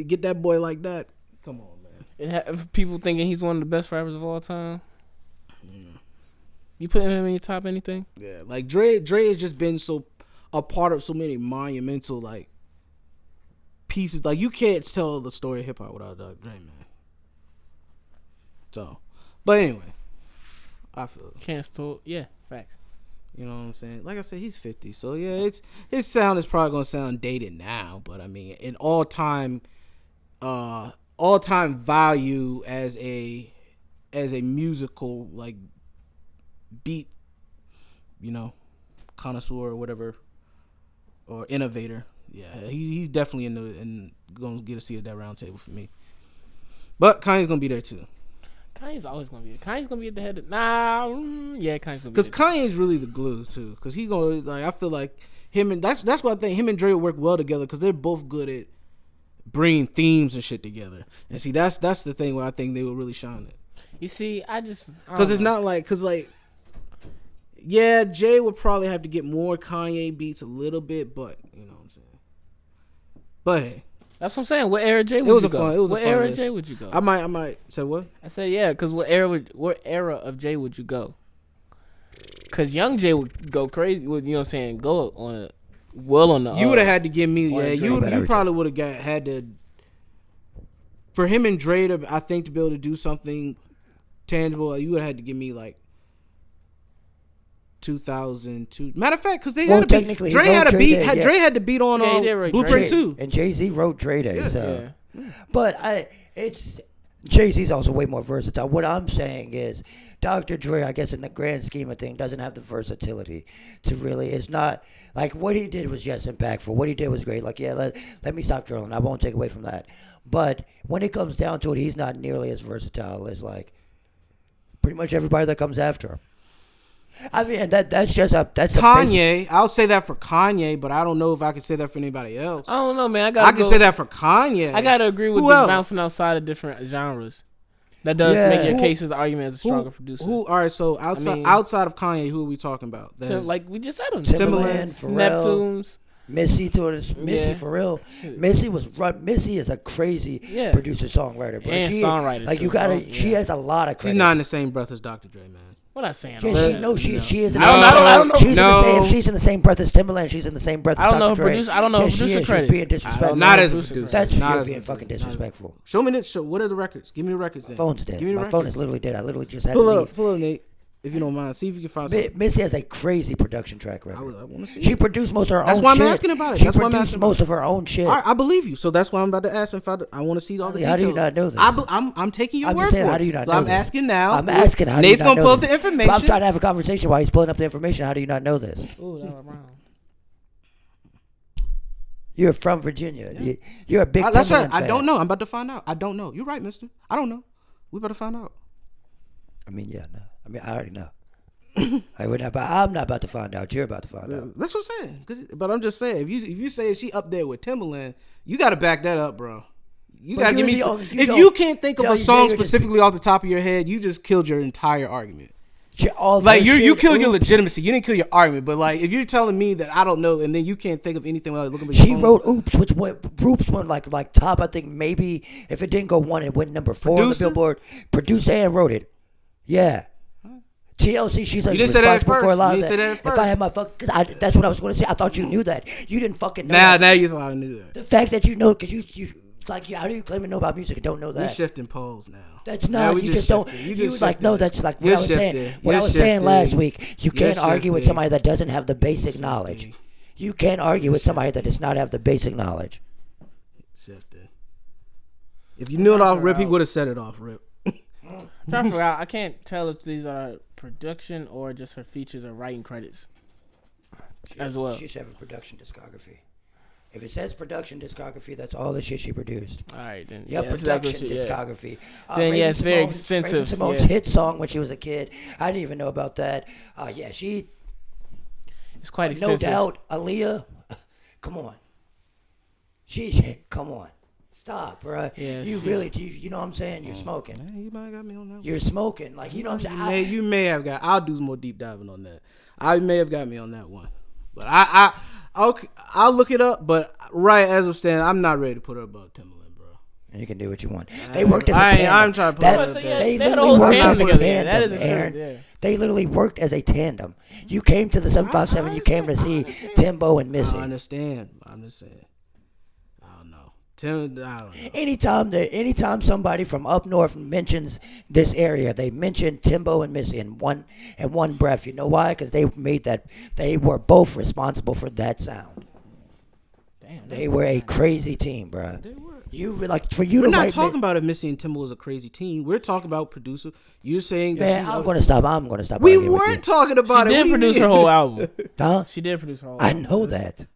get that boy like that. Come on, man. And have people thinking he's one of the best rappers of all time. You put him in your top anything? Yeah, like Dre has just been so a part of so many monumental like pieces. Like, you can't tell the story of hip hop without Dr. Dre, man. So, but anyway, I feel it. Can't still, yeah, facts. You know what I'm saying? Like I said, he's 50, so yeah, his sound is probably gonna sound dated now, but I mean, in all time value as a musical like beat, connoisseur or whatever, or innovator. Yeah, he's definitely gonna get a seat at that round table for me. But Kanye's gonna be there too. Kanye's always gonna be. Kanye's gonna be at the head of. Yeah, Kanye's gonna be. Because Kanye's really the glue too. Because he gonna like. I feel like him and that's what I think. Him and Dre work well together because they're both good at bringing themes and shit together. And see, that's the thing where I think they will really shine it. You see, Because it's not like yeah, Jay would probably have to get more Kanye beats a little bit, but you know what I'm saying. But hey, that's what I'm saying. What era Jay would was you a go? fun- it was a What fun era list. Jay would you go? I might say what? I said yeah, because what era of Jay would you go? Because young Jay would go crazy. Would, you know what I'm saying? Go on a on the. You would have had to give me or yeah. Dre. You probably would have had to. For him and Dre to, I think, to be able to do something tangible, you would have had to give me like 2002. Matter of fact, because they had a beat. Dre had a beat. Dre had the beat on Yeah, he did write Blueprint Dre. 2. And Jay-Z wrote Dre Day. Yeah. So. Yeah. But it's Jay-Z's also way more versatile. What I'm saying is Dr. Dre, I guess in the grand scheme of things, doesn't have the versatility to really. It's not like what he did was just impactful. What he did was great. Like, yeah, let me stop drilling. I won't take away from that. But when it comes down to it, he's not nearly as versatile as like pretty much everybody that comes after him. I mean, that's just that's Kanye. I'll say that for Kanye, but I don't know if I can say that for anybody else. I don't know, man. I can say that for Kanye. I gotta agree with the bouncing outside of different genres. That does make your case as an argument as a stronger producer. All right, so outside of Kanye, who are we talking about? So, like we just said, Timbaland, Pharrell, Neptunes. Missy for real. Missy is a crazy producer songwriter, bro. And songwriter. Like you gotta, she has a lot of credit. She's not in the same breath as Dr. Dre, man. What I saying? Yeah, she is. I don't know. She's in the same breath as Timbaland. She's in the same breath as Dr. Dre. I don't know producer credits. She's being disrespectful. Not as a producer. That's you're being fucking disrespectful. Show me what are the records? Give me the records. Then. My phone's dead. My phone is literally dead. I literally just had pull to leave. Pull up, Nate. If you don't mind, see if you can find something. Missy has a crazy production track record. I want to see. She produced most of her own shit. That's why I'm asking about it. She produced most of her own shit. All right, I believe you. So that's why I'm about to ask if I want to see all the details. How do you not know this? I'm taking your word for it. How do you not know I'm this? asking now. I'm asking how Nate's do you not know gonna pull up this? the information. But I'm trying to have a conversation while he's pulling up the information. How do you not know this? Ooh, that was wrong. You're from Virginia. Yeah. You're a big Timbaland That's right. fan. I don't know. I'm about to find out. I don't know. You're right, mister. I don't know. We better find out. I mean, yeah, no. I mean, I already know. I'm not about to find out. You're about to find out. That's what I'm saying. But I'm just saying, if you say she up there with Timbaland, you got to back that up, bro. You got to give me. If you can't think of a song specifically off the top of your head, you just killed your entire argument. Like you killed your legitimacy. You didn't kill your argument, but like if you're telling me that I don't know, and then you can't think of anything without looking at your phone. She wrote "Oops," which went like top. I think maybe if it didn't go one, it went number 4 on the Billboard. Produced and wrote it. Yeah. TLC, she's like responsible for a lot of that. If I had my that's what I was going to say. I thought you knew that. You didn't fucking know. Now you thought I knew that. The fact that you know, because you like, how do you claim to know about music and don't know that? We're shifting poles now. That's not. You just don't. You like no. That's like what I was saying. What I was saying last week. You can't argue with somebody that doesn't have the basic knowledge. You can't argue with somebody that does not have the basic knowledge. Shifted. If you knew it off rip, he would have said it off rip. Trying to figure out. I can't tell if these are production or just her features or writing credits as well. She should have a production discography. If it says production discography, that's all the shit she produced. All right, then. Yeah, production discography. Then Raven it's very extensive. Raven Simone's hit song when she was a kid. I didn't even know about that. It's quite extensive. No doubt, Aaliyah. Come on. Come on. Stop, bro. Yeah, you know what I'm saying? You're smoking. Man, you might have got me on that one. You're smoking. Like, you know what I'm saying? You may have got. I'll do some more deep diving on that. I may have got me on that one. But I'll look it up. But right as I'm standing, I'm not ready to put her above Timbaland, bro. And you can do what you want. They worked as a tandem. I'm trying to put her They literally worked as a tandem, Aaron. They literally worked as a tandem. You came to the 757. You came to see Timbo and Missy. I understand. I'm just saying. I don't know. Anytime somebody from up north mentions this area, they mention Timbo and Missy in one breath. You know why? Because they were both responsible for that sound. Damn, they were a crazy team, bro. They were. We're not talking about if Missy and Timbo was a crazy team. We're talking about producer. You're saying that I'm going to stop. We weren't talking about it. She did produce her whole album. Huh? She did produce her whole album. I know that.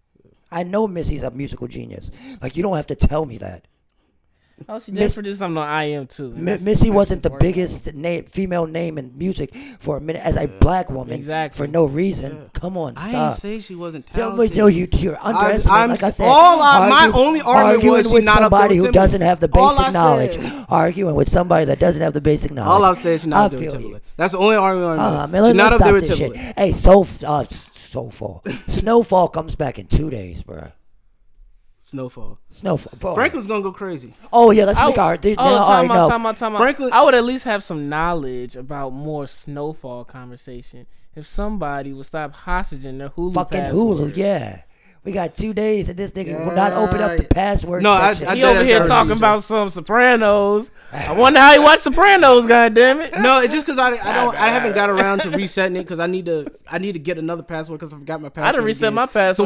I know Missy's a musical genius. Like, you don't have to tell me that. Oh, she did produce something on I Am too. Missy wasn't the biggest female name in music for a minute as a black woman for no reason. Yeah. Come on, stop. I didn't say she wasn't talented. No, you're underestimating. Like I said, my only argument was with somebody who doesn't have the basic knowledge. Arguing with somebody that doesn't have the basic knowledge. All I'm saying is she's not there with Timbaland. That's the only argument I'm making. She's not up there with Timbaland. Hey, Snowfall comes back in 2 days, bro. Snowfall, bro. Franklin's gonna go crazy. Oh yeah, let's make our. Time out. Franklin, I would at least have some knowledge about more Snowfall conversation. If somebody would stop hostage in their Hulu fucking password. Hulu, yeah. We got 2 days, and this nigga will not open up the password section. He over here talking about some Sopranos. I wonder how he watched Sopranos. God damn it! No, it's just because I haven't got around to resetting it because I need to get another password because I forgot my password. I done reset my password. So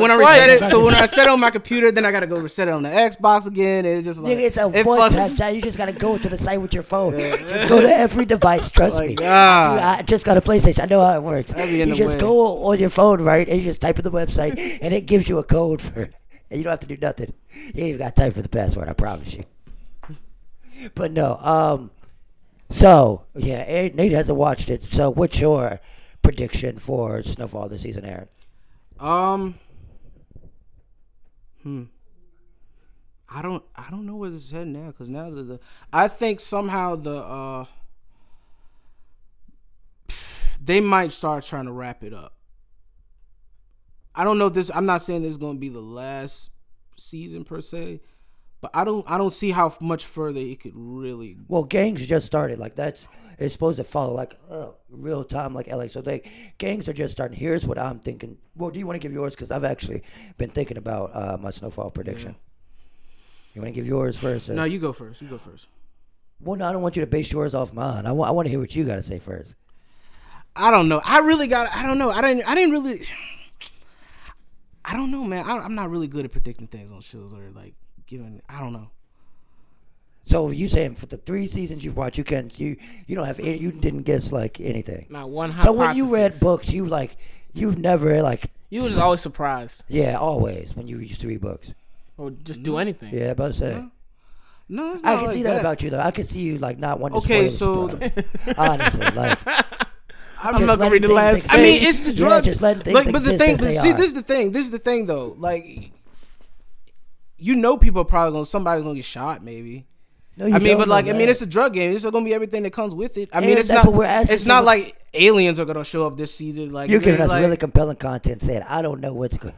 when I set it on my computer, then I gotta go reset it on the Xbox again. It's just like it's a one-time shot. You just gotta go to the site with your phone. Just go to every device. Trust me. Dude, I just got a PlayStation. I know how it works. You just go on your phone, right, and you just type in the website, and it gives you a code for it. And you don't have to do nothing. You ain't even got time for the password, I promise you. But no, so yeah, Nate hasn't watched it. So what's your prediction for Snowfall this season, Aaron? I don't know where this is heading now because now I think somehow they might start trying to wrap it up. I don't know if this. I'm not saying this is going to be the last season per se, but I don't see how much further it could really. Well, gangs just started. Like it's supposed to follow like real time, like LA. So gangs are just starting. Here's what I'm thinking. Well, do you want to give yours? Because I've actually been thinking about my Snowfall prediction. Yeah. You want to give yours first? Or? No, you go first. Well, no, I don't want you to base yours off mine. I want to hear what you got to say first. I don't know. I don't know. I didn't really. I don't know, man. I'm not really good at predicting things on shows or like giving. I don't know. So you saying for the 3 seasons you've watched, you don't have any, you didn't guess like anything. Not one hypothesis. So when you read books, you never like. You were just always surprised. Yeah, always when you used to read books. Or just do anything. Yeah, about to say. No, it's I not can like see that about you though. I can see you like not wanting to okay, spoil the surprise. Honestly, like. I'm not gonna read the last page. I mean, it's the drug. Yeah, just letting things like, but the thing, this is the thing. This is the thing, though. Like, people are probably somebody's gonna get shot, maybe. No, you don't but like, I mean, it's a drug game. It's gonna be everything that comes with it. I mean, it's not. It's not like aliens are gonna show up this season. Like, you're giving us really compelling content. Saying, I don't know what's going.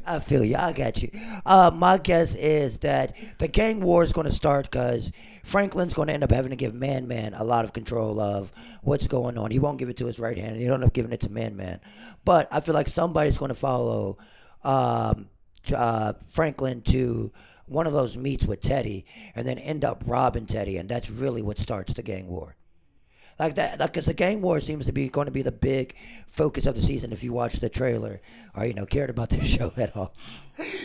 I feel you. I got you. My guess is that the gang war is going to start because Franklin's going to end up having to give Man a lot of control of what's going on. He won't give it to his right hand, and he'll end up giving it to Man. But I feel like somebody's going to follow Franklin to one of those meets with Teddy and then end up robbing Teddy, and that's really what starts the gang war. Like that, because the gang war seems to be going to be the big focus of the season. If you watch the trailer or cared about the show at all,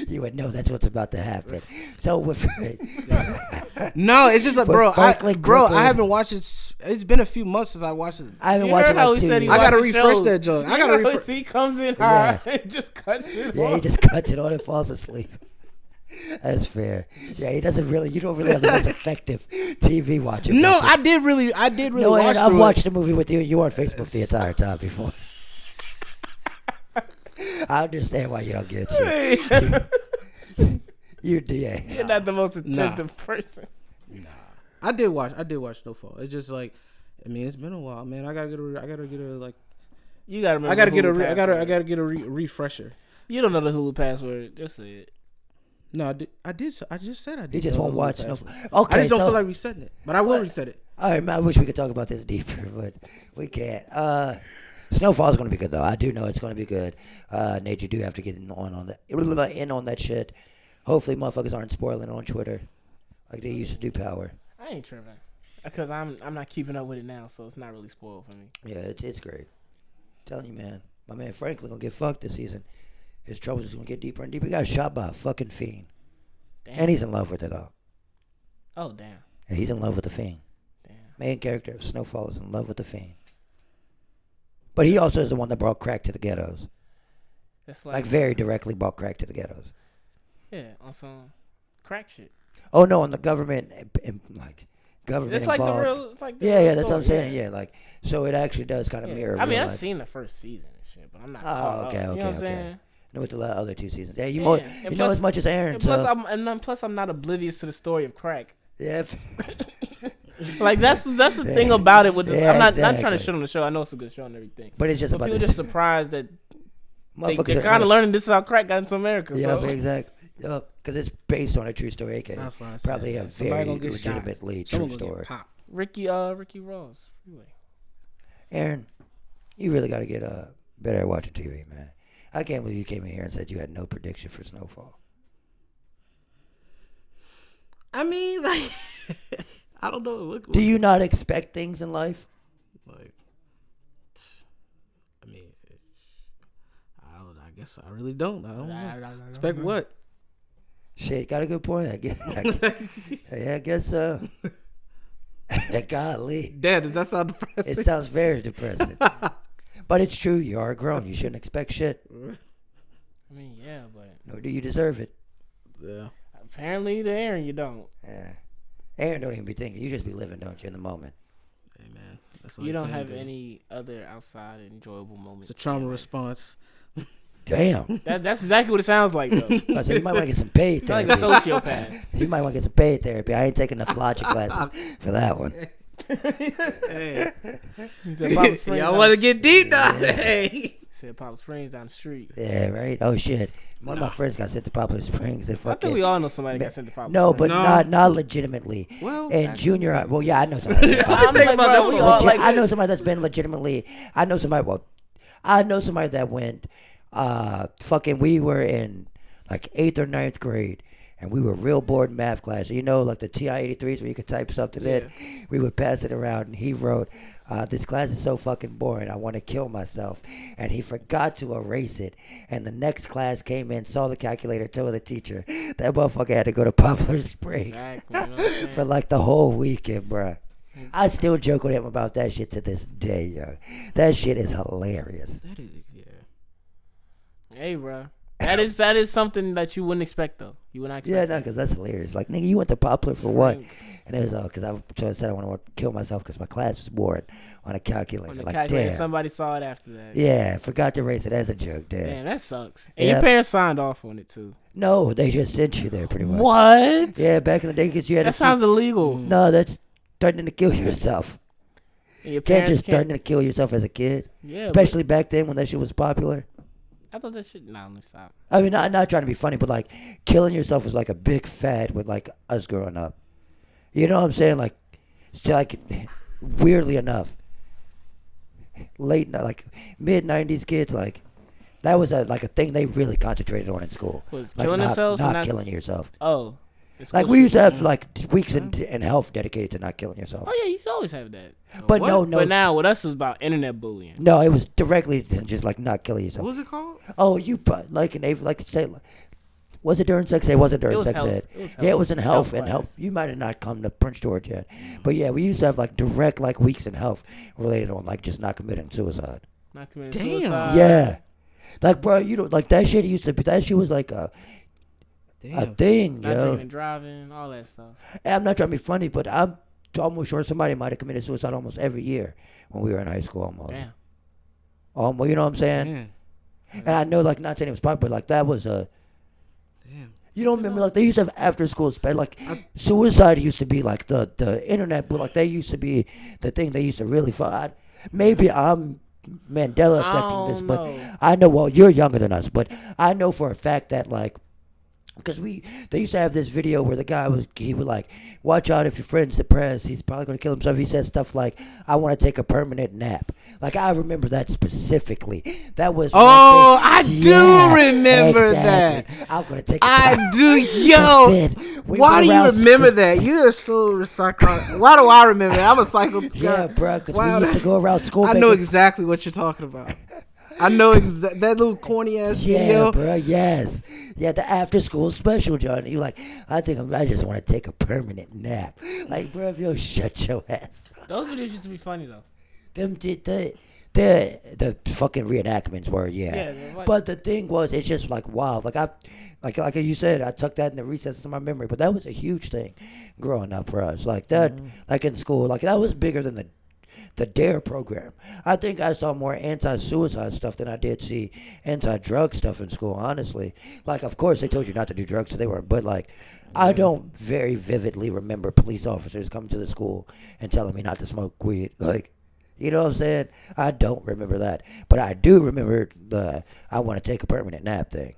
you would know that's what's about to happen. So with no, it's just like I haven't watched it. It's been a few months since I watched it. I haven't watched it like 2 years. I gotta refresh that joke. I gotta refresh. He comes in high and just cuts it. Yeah, he just cuts it on and falls asleep. That's fair. Yeah, you don't really have the most effective TV watching. No, I did really no, watch I've watched the movie with you. You were on Facebook the entire time before. I understand why you don't get you. You're DA. You're not the most attentive person. Nah. I did watch Snowfall. It's just like, I mean, it's been a while, man. I gotta get a like. You gotta remember. I gotta get a refresher. You don't know the Hulu password. Just say it. No, I did. I just said I did. You just won't watch Snowfall. Okay, I just don't feel like resetting it, but I will reset it. All right, man. I wish we could talk about this deeper, but we can't. Snowfall is going to be good, though. I do know it's going to be good. Nate, you do have to get in on that shit. Hopefully, motherfuckers aren't spoiling it on Twitter like they used to do Power. I ain't tripping because I'm not keeping up with it now, so it's not really spoiled for me. Yeah, it's great. I'm telling you, man. My man Franklin gonna get fucked this season. His troubles is gonna get deeper and deeper. He got shot by a fucking fiend. Damn. And he's in love with it, though. Oh, damn. And he's in love with the fiend. Damn. Main character of Snowfall is in love with the fiend. But he also is the one that brought crack to the ghettos. It's like very directly brought crack to the ghettos. Yeah, on some crack shit. Oh, no, and the government, government it's involved. Like the real, it's like the yeah, real that's story. what I'm saying. Yeah, like, so it actually does kind of mirror. I mean, I've life. seen the first season and shit, but I'm not. Okay. You know what I'm saying? No, with the other 2 seasons. Yeah, you know as much as Aaron. Plus, I'm not oblivious to the story of crack. Yeah. Like that's the thing about it with this. Yeah, I'm not trying to shit on the show. I know it's a good show and everything. But it's just about people just surprised that they're kind of learning this is how crack got into America. Yeah, so. Exactly. Because it's based on a true story. Okay, probably a very legitimately true story. Ricky Ross. Freeway. Aaron, you really got to get better at watching TV, man. I can't believe you came in here and said you had no prediction for Snowfall. I mean, like, I don't know. Do you not expect things in life? Like, I mean, I guess I really don't. I don't know. Expect what? Shit, got a good point. I guess so. Golly. Dad, does that sound depressing? It sounds very depressing. But it's true. You are grown. You shouldn't expect shit. I mean, yeah, but Nor do you deserve it. Yeah. Apparently, the Aaron, you don't. Yeah. Aaron don't even be thinking. You just be living, don't you, in the moment. Hey, man. That's all You don't can have do. any other outside enjoyable moments. It's a trauma response. Damn. That's exactly what it sounds like, though. So you might want to get some paid It's like therapy. a sociopath. You might want to get some paid therapy. I ain't taking enough logic classes for that one. Hey. He said, Poplar Springs Y'all down want to the- get deep now? Hey. He said, Poplar Springs down the street. Yeah, right? Oh, shit. One of my friends got sent to Poplar Springs. And I fucking, think we all know somebody that got sent to Poplar no, but Springs. not legitimately. Well, And junior high, well, yeah, I know somebody. I'm Think like, about bro, that we one. all like I know somebody that's been legitimately. I know somebody that went. Fucking, we were in like 8th or 9th grade, and we were real bored in math class. You know, like the TI-83s where you could type something in. We would pass it around, and he wrote, "This class is so fucking boring. I want to kill myself." And he forgot to erase it. And the next class came in, saw the calculator, told the teacher that motherfucker had to go to Poplar Springs Exactly. You know what I'm saying? for like the whole weekend, bruh. I still joke with him about that shit to this day, yo. That shit is hilarious. That is, yeah. Hey, bro. That is something that you wouldn't expect, though. You would not expect. Yeah, no, because that's hilarious. Like, nigga, you went to Poplar for what? And it was all because I said I want to kill myself because my class was boring on a calculator. On the Like, calculator, damn. somebody saw it after that. Yeah, forgot to erase it as a joke, damn. Damn, that sucks. And Yeah. your parents signed off on it, too. No, they just sent you there pretty much. What? Yeah, back in the day, because you had That to. sounds illegal. No, that's threatening to kill yourself. And your Can't parents just threaten to kill yourself as a kid. Yeah, Especially back then when that shit was popular. I thought that shit. Nah, let me stop. I mean, not trying to be funny, but like killing yourself was like a big fad with like us growing up. You know what I'm saying? Like, it's like weirdly enough, like mid '90s kids, like that was a thing they really concentrated on in school. Was Like killing themselves? not and killing yourself. Oh. It's Like cool we used to shit. have like weeks in health dedicated to not killing yourself. Oh, yeah, you used to always have that. But What? no, But now, with us, it's about internet bullying. no, it was directly just like not killing yourself. What was it called? Oh, like say, was it during sex ed? It wasn't during It was sex health. ed. It was Yeah, it health. was in Health health and class. health. You might have not come to Prince George yet, but yeah, we used to have like direct like weeks in health related on like just not committing suicide. Not committing Damn. suicide. Yeah, like bro, you know, like that shit used to be. That shit was like a Damn. thing, Not yo. drinking and driving, all that stuff. And I'm not trying to be funny, but I'm almost sure somebody might have committed suicide almost every year when we were in high school, almost. Damn. Well, you know what I'm saying? Damn. And I know, like, not saying it was popular, but like that was a. Damn. You don't remember, like, they used to have after school sped, like, suicide used to be, like, the internet, but, like, they used to be the thing they used to really fight. Maybe I'm Mandela affecting this, but know. I know, well, you're younger than us, but I know for a fact that, like, because they used to have this video where the guy he would like, watch out if your friend's depressed, he's probably going to kill himself. He said stuff like, I want to take a permanent nap. Like, I remember that specifically. That was Oh, one I thing. do Yeah, remember exactly. I'm going to take a I do. Just Yo. then, we Why went do you around remember school- that? You are so psychotic. Why do I remember that? I'm a psycho. Yeah, bro, because Wow. we used to go around school. I know making- exactly what you're talking about. I know that little corny ass Yeah, video. bro, yes. Yeah, the after school special, John. You like, I just want to take a permanent nap. Like, bro, if you shut your ass. Those videos used to be funny, though. Them did the fucking reenactments were, yeah. Yeah, they're like- But the thing was, it's just like wild. Like you said, I took that in the recesses of my memory. But that was a huge thing growing up for us. Like that, like in school, like that was bigger than the DARE program. I think I saw more anti-suicide stuff than I did see anti-drug stuff in school, honestly. Like, of course, they told you not to do drugs, so they weren't. But, like, I don't very vividly remember police officers coming to the school and telling me not to smoke weed. Like, you know what I'm saying? I don't remember that. But I do remember the I want to take a permanent nap thing.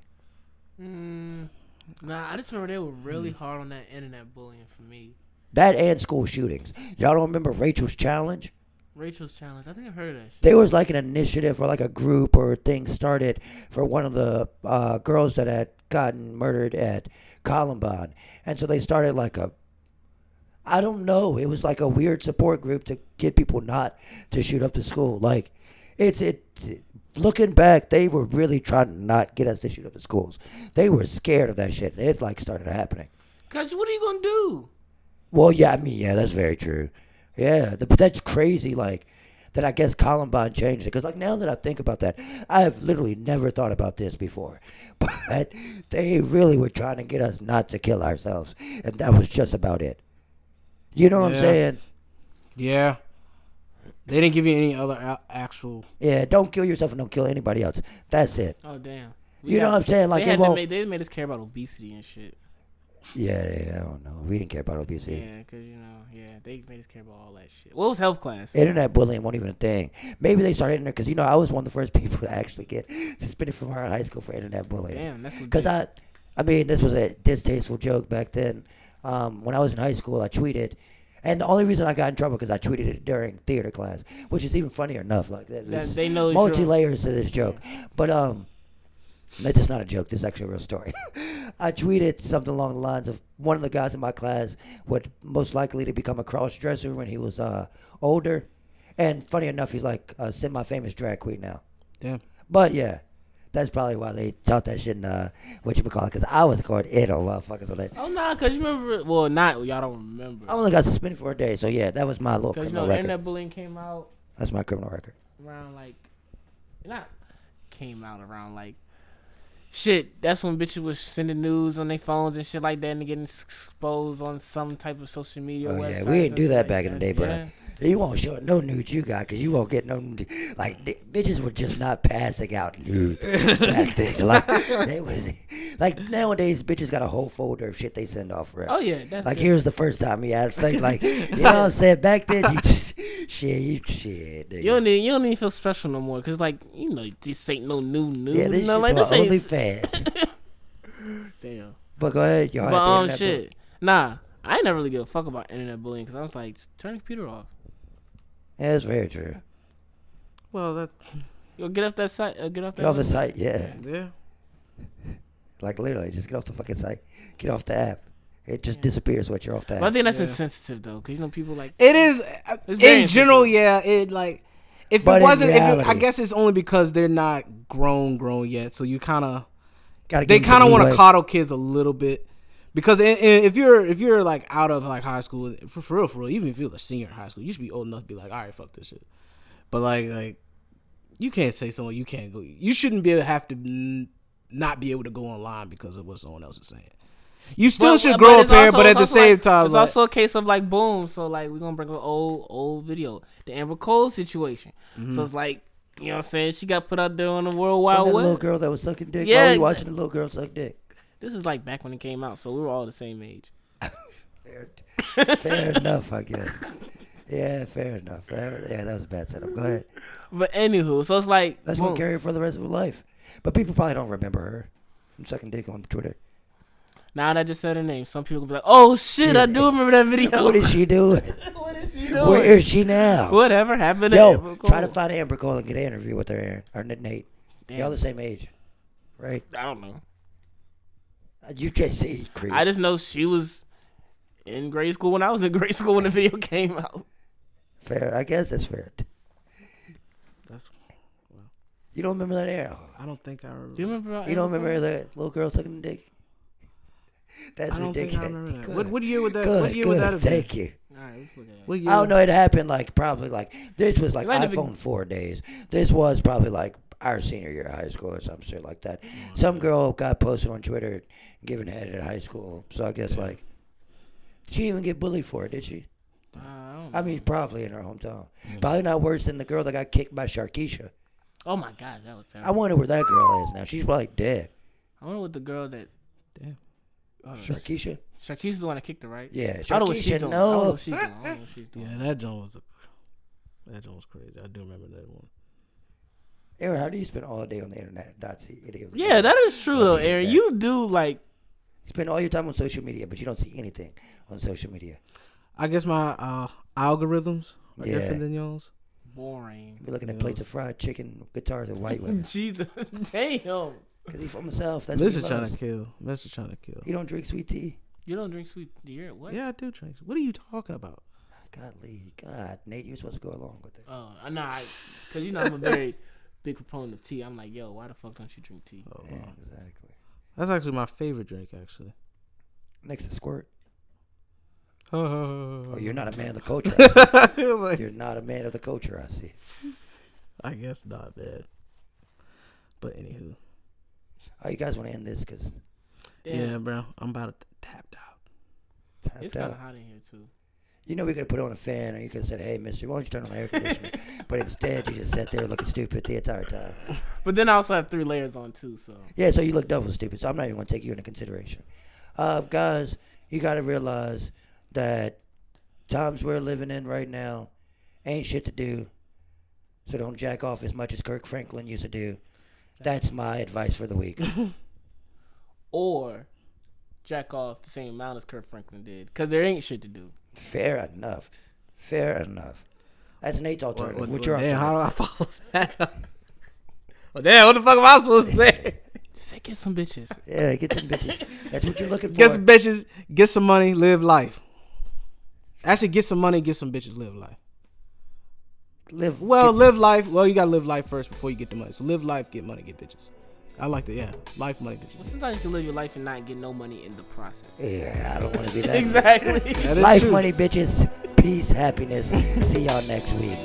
Nah, I just remember they were really hard on that internet bullying for me. That and school shootings. Y'all don't remember Rachel's Challenge? Rachel's Challenge. I think I've heard of that shit. There was like an initiative or like a group or thing started for one of the girls that had gotten murdered at Columbine. And so they started like I don't know. It was like a weird support group to get people not to shoot up the school. Like, looking back, they were really trying to not get us to shoot up the schools. They were scared of that shit. And it like started happening. Cause what are you gonna do? Well, yeah, I mean, yeah, that's very true. Yeah, but that's crazy. Like, that I guess Columbine changed it. Because, like, now that I think about that, I have literally never thought about this before. But they really were trying to get us not to kill ourselves. And that was just about it. You know what I'm saying? Yeah. They didn't give you any other actual... Yeah, don't kill yourself and don't kill anybody else. That's it. Oh, damn. You know what I'm saying? Like, they made us care about obesity and shit. Yeah, I don't know. We didn't care about obesity. Yeah, because, they made us care about all that shit. What was health class? Internet bullying wasn't even a thing. Maybe they started internet because, I was one of the first people to actually get suspended from our high school for internet bullying. Damn, that's legit. Because I mean, this was a distasteful joke back then. When I was in high school, I tweeted. And the only reason I got in trouble because I tweeted it during theater class, which is even funnier enough. Like, they know multi-layers to this joke. But, this is not a joke. This is actually a real story. I tweeted something along the lines of one of the guys in my class would most likely to become a cross-dresser when he was older. And funny enough, he's like a semi-famous drag queen now. Damn. But, yeah, that's probably why they taught that shit in, whatchamacallit, because I was going in on motherfuckers on that. Oh, nah, because you remember, well, not, y'all don't remember. I only got suspended for a day, so, yeah, that was my little criminal record. Internet bullying came out. That's my criminal record. Around, shit, that's when bitches was sending news on their phones and shit like that and getting exposed on some type of social media website. Yeah, we didn't do that back in the day, bro. You won't show no nudes you got because you won't get no nudes. Like, bitches were just not passing out nudes back then. Like, they was, like, nowadays, bitches got a whole folder of shit they send off for. Oh, yeah. That's like, here's the first time he had sex. Like, you know what I'm saying? Back then, you just, shit, nigga. You don't even feel special no more because, like, this ain't no new news. Yeah, this shit's only fast. Damn. But go ahead. Shit. Nah, I ain't never really give a fuck about internet bullying because I was like, turn the computer off. Yeah, that's very true. Well, get off that site. Get off the site, yeah. Yeah. Like, literally, just get off the fucking site. Get off the app. It just disappears once you're off the app. But I think that's insensitive, though, because, people like... It is. In general, yeah. It, like... If it wasn't... I guess it's only because they're not grown yet, so you kind of... They kind of want to coddle kids a little bit. Because if you're like out of like high school, for real, even if you're a senior in high school, you should be old enough to be like, all right, fuck this shit. But like you can't say someone you can't go. You shouldn't be able to have to not be able to go online because of what someone else is saying. You still should grow up here, but at the same time, it's also a case of like boom. So like we're gonna bring up an old video, the Amber Cole situation. Mm-hmm. So it's like. You know what I'm saying? She got put out there on the World Wide Web. The little girl that was sucking dick. Yeah, you watching the little girl suck dick. This is like back when it came out, so we were all the same age. Fair enough, I guess. Yeah, fair enough. Yeah, that was a bad setup. Go ahead. But anywho, so it's like that's gonna carry her for the rest of her life. But people probably don't remember her from sucking dick on Twitter. Now that I just said her name, some people will be like, "Oh shit, I do remember that video." What is she doing? Where is she now? Whatever happened to Amber Cole? Try to find Amber Cole and get an interview with her, or Nate. Damn. Y'all the same age, right? I don't know. You just see creep. I just know she was in grade school when I was in grade school when the video came out. Fair. I guess that's fair. You don't remember that era? I don't think I remember. Do you remember? You don't remember that little girl sucking the dick? That's ridiculous. Think I remember that. What year would that? What year would that have been? Thank you. All right, let's look at it. I don't know. It happened probably this was like iPhone 4 days. This was probably like our senior year of high school or some shit like that. Some girl got posted on Twitter giving head at high school. So I guess did she even get bullied for it? Did she? I mean, probably in her hometown. Yeah. Probably not worse than the girl that got kicked by Sharkeisha. Oh my God, that was terrible. I wonder where that girl is now. She's probably dead. I wonder what the girl that. Damn. Sharkeisha? Sharkeisha's the one that kicked her, right? Yeah, Sharkeisha. I don't know what she's doing. I don't know what she's doing. Yeah, that joint was crazy. I do remember that one. Aaron, how do you spend all day on the internet? Yeah, that is true though, Aaron. You do spend all your time on social media, but you don't see anything on social media. I guess my algorithms are different than yours. boring. Be looking at plates of fried chicken, guitars, and white women. Jesus, damn. Because he's from the South. That's Mr. what trying to kill. Mr. trying to kill. He don't drink sweet tea. You don't drink sweet beer? What? Yeah, I do drink. What are you talking about? God, Nate, you're supposed to go along with it. Oh, nah, because you know I'm a very big proponent of tea. I'm like, yo, why the fuck don't you drink tea? Oh, Yeah, exactly. That's actually my favorite drink, actually. Next to squirt. Oh, Oh, you're not a man of the culture. I see. You're not a man of the culture, I see. I guess not, man. But anywho. Oh, you guys want to end this? Because Yeah, bro. I'm about to tap out. It's kind of hot in here, too. You know, we could have put on a fan, or you could have said, hey, mister, why don't you turn on the air conditioner? But instead, you just sat there looking stupid the entire time. But then I also have 3 layers on, too, so. Yeah, so you look double stupid, so I'm not even going to take you into consideration. Guys, you got to realize that times we're living in right now ain't shit to do, so don't jack off as much as Kirk Franklin used to do. That's my advice for the week. Or jack off the same amount as Kurt Franklin did, because there ain't shit to do. Fair enough. That's Nate's alternative. What's your damn, alternative? how do I follow that? Well, damn, what the fuck am I supposed to say? Just say get some bitches. Yeah, get some bitches. That's what you're looking for. Get some bitches, get some money, live life. Actually, get some money, get some bitches, live life. Live life. Well, you gotta live life first before you get the money. So live life, get money, get bitches. I like that. Yeah, life, money, bitches. Well, sometimes you can live your life and not get no money in the process. Yeah, I don't want to be that. Exactly. That is Life, true. money, bitches, peace, happiness. See y'all next week.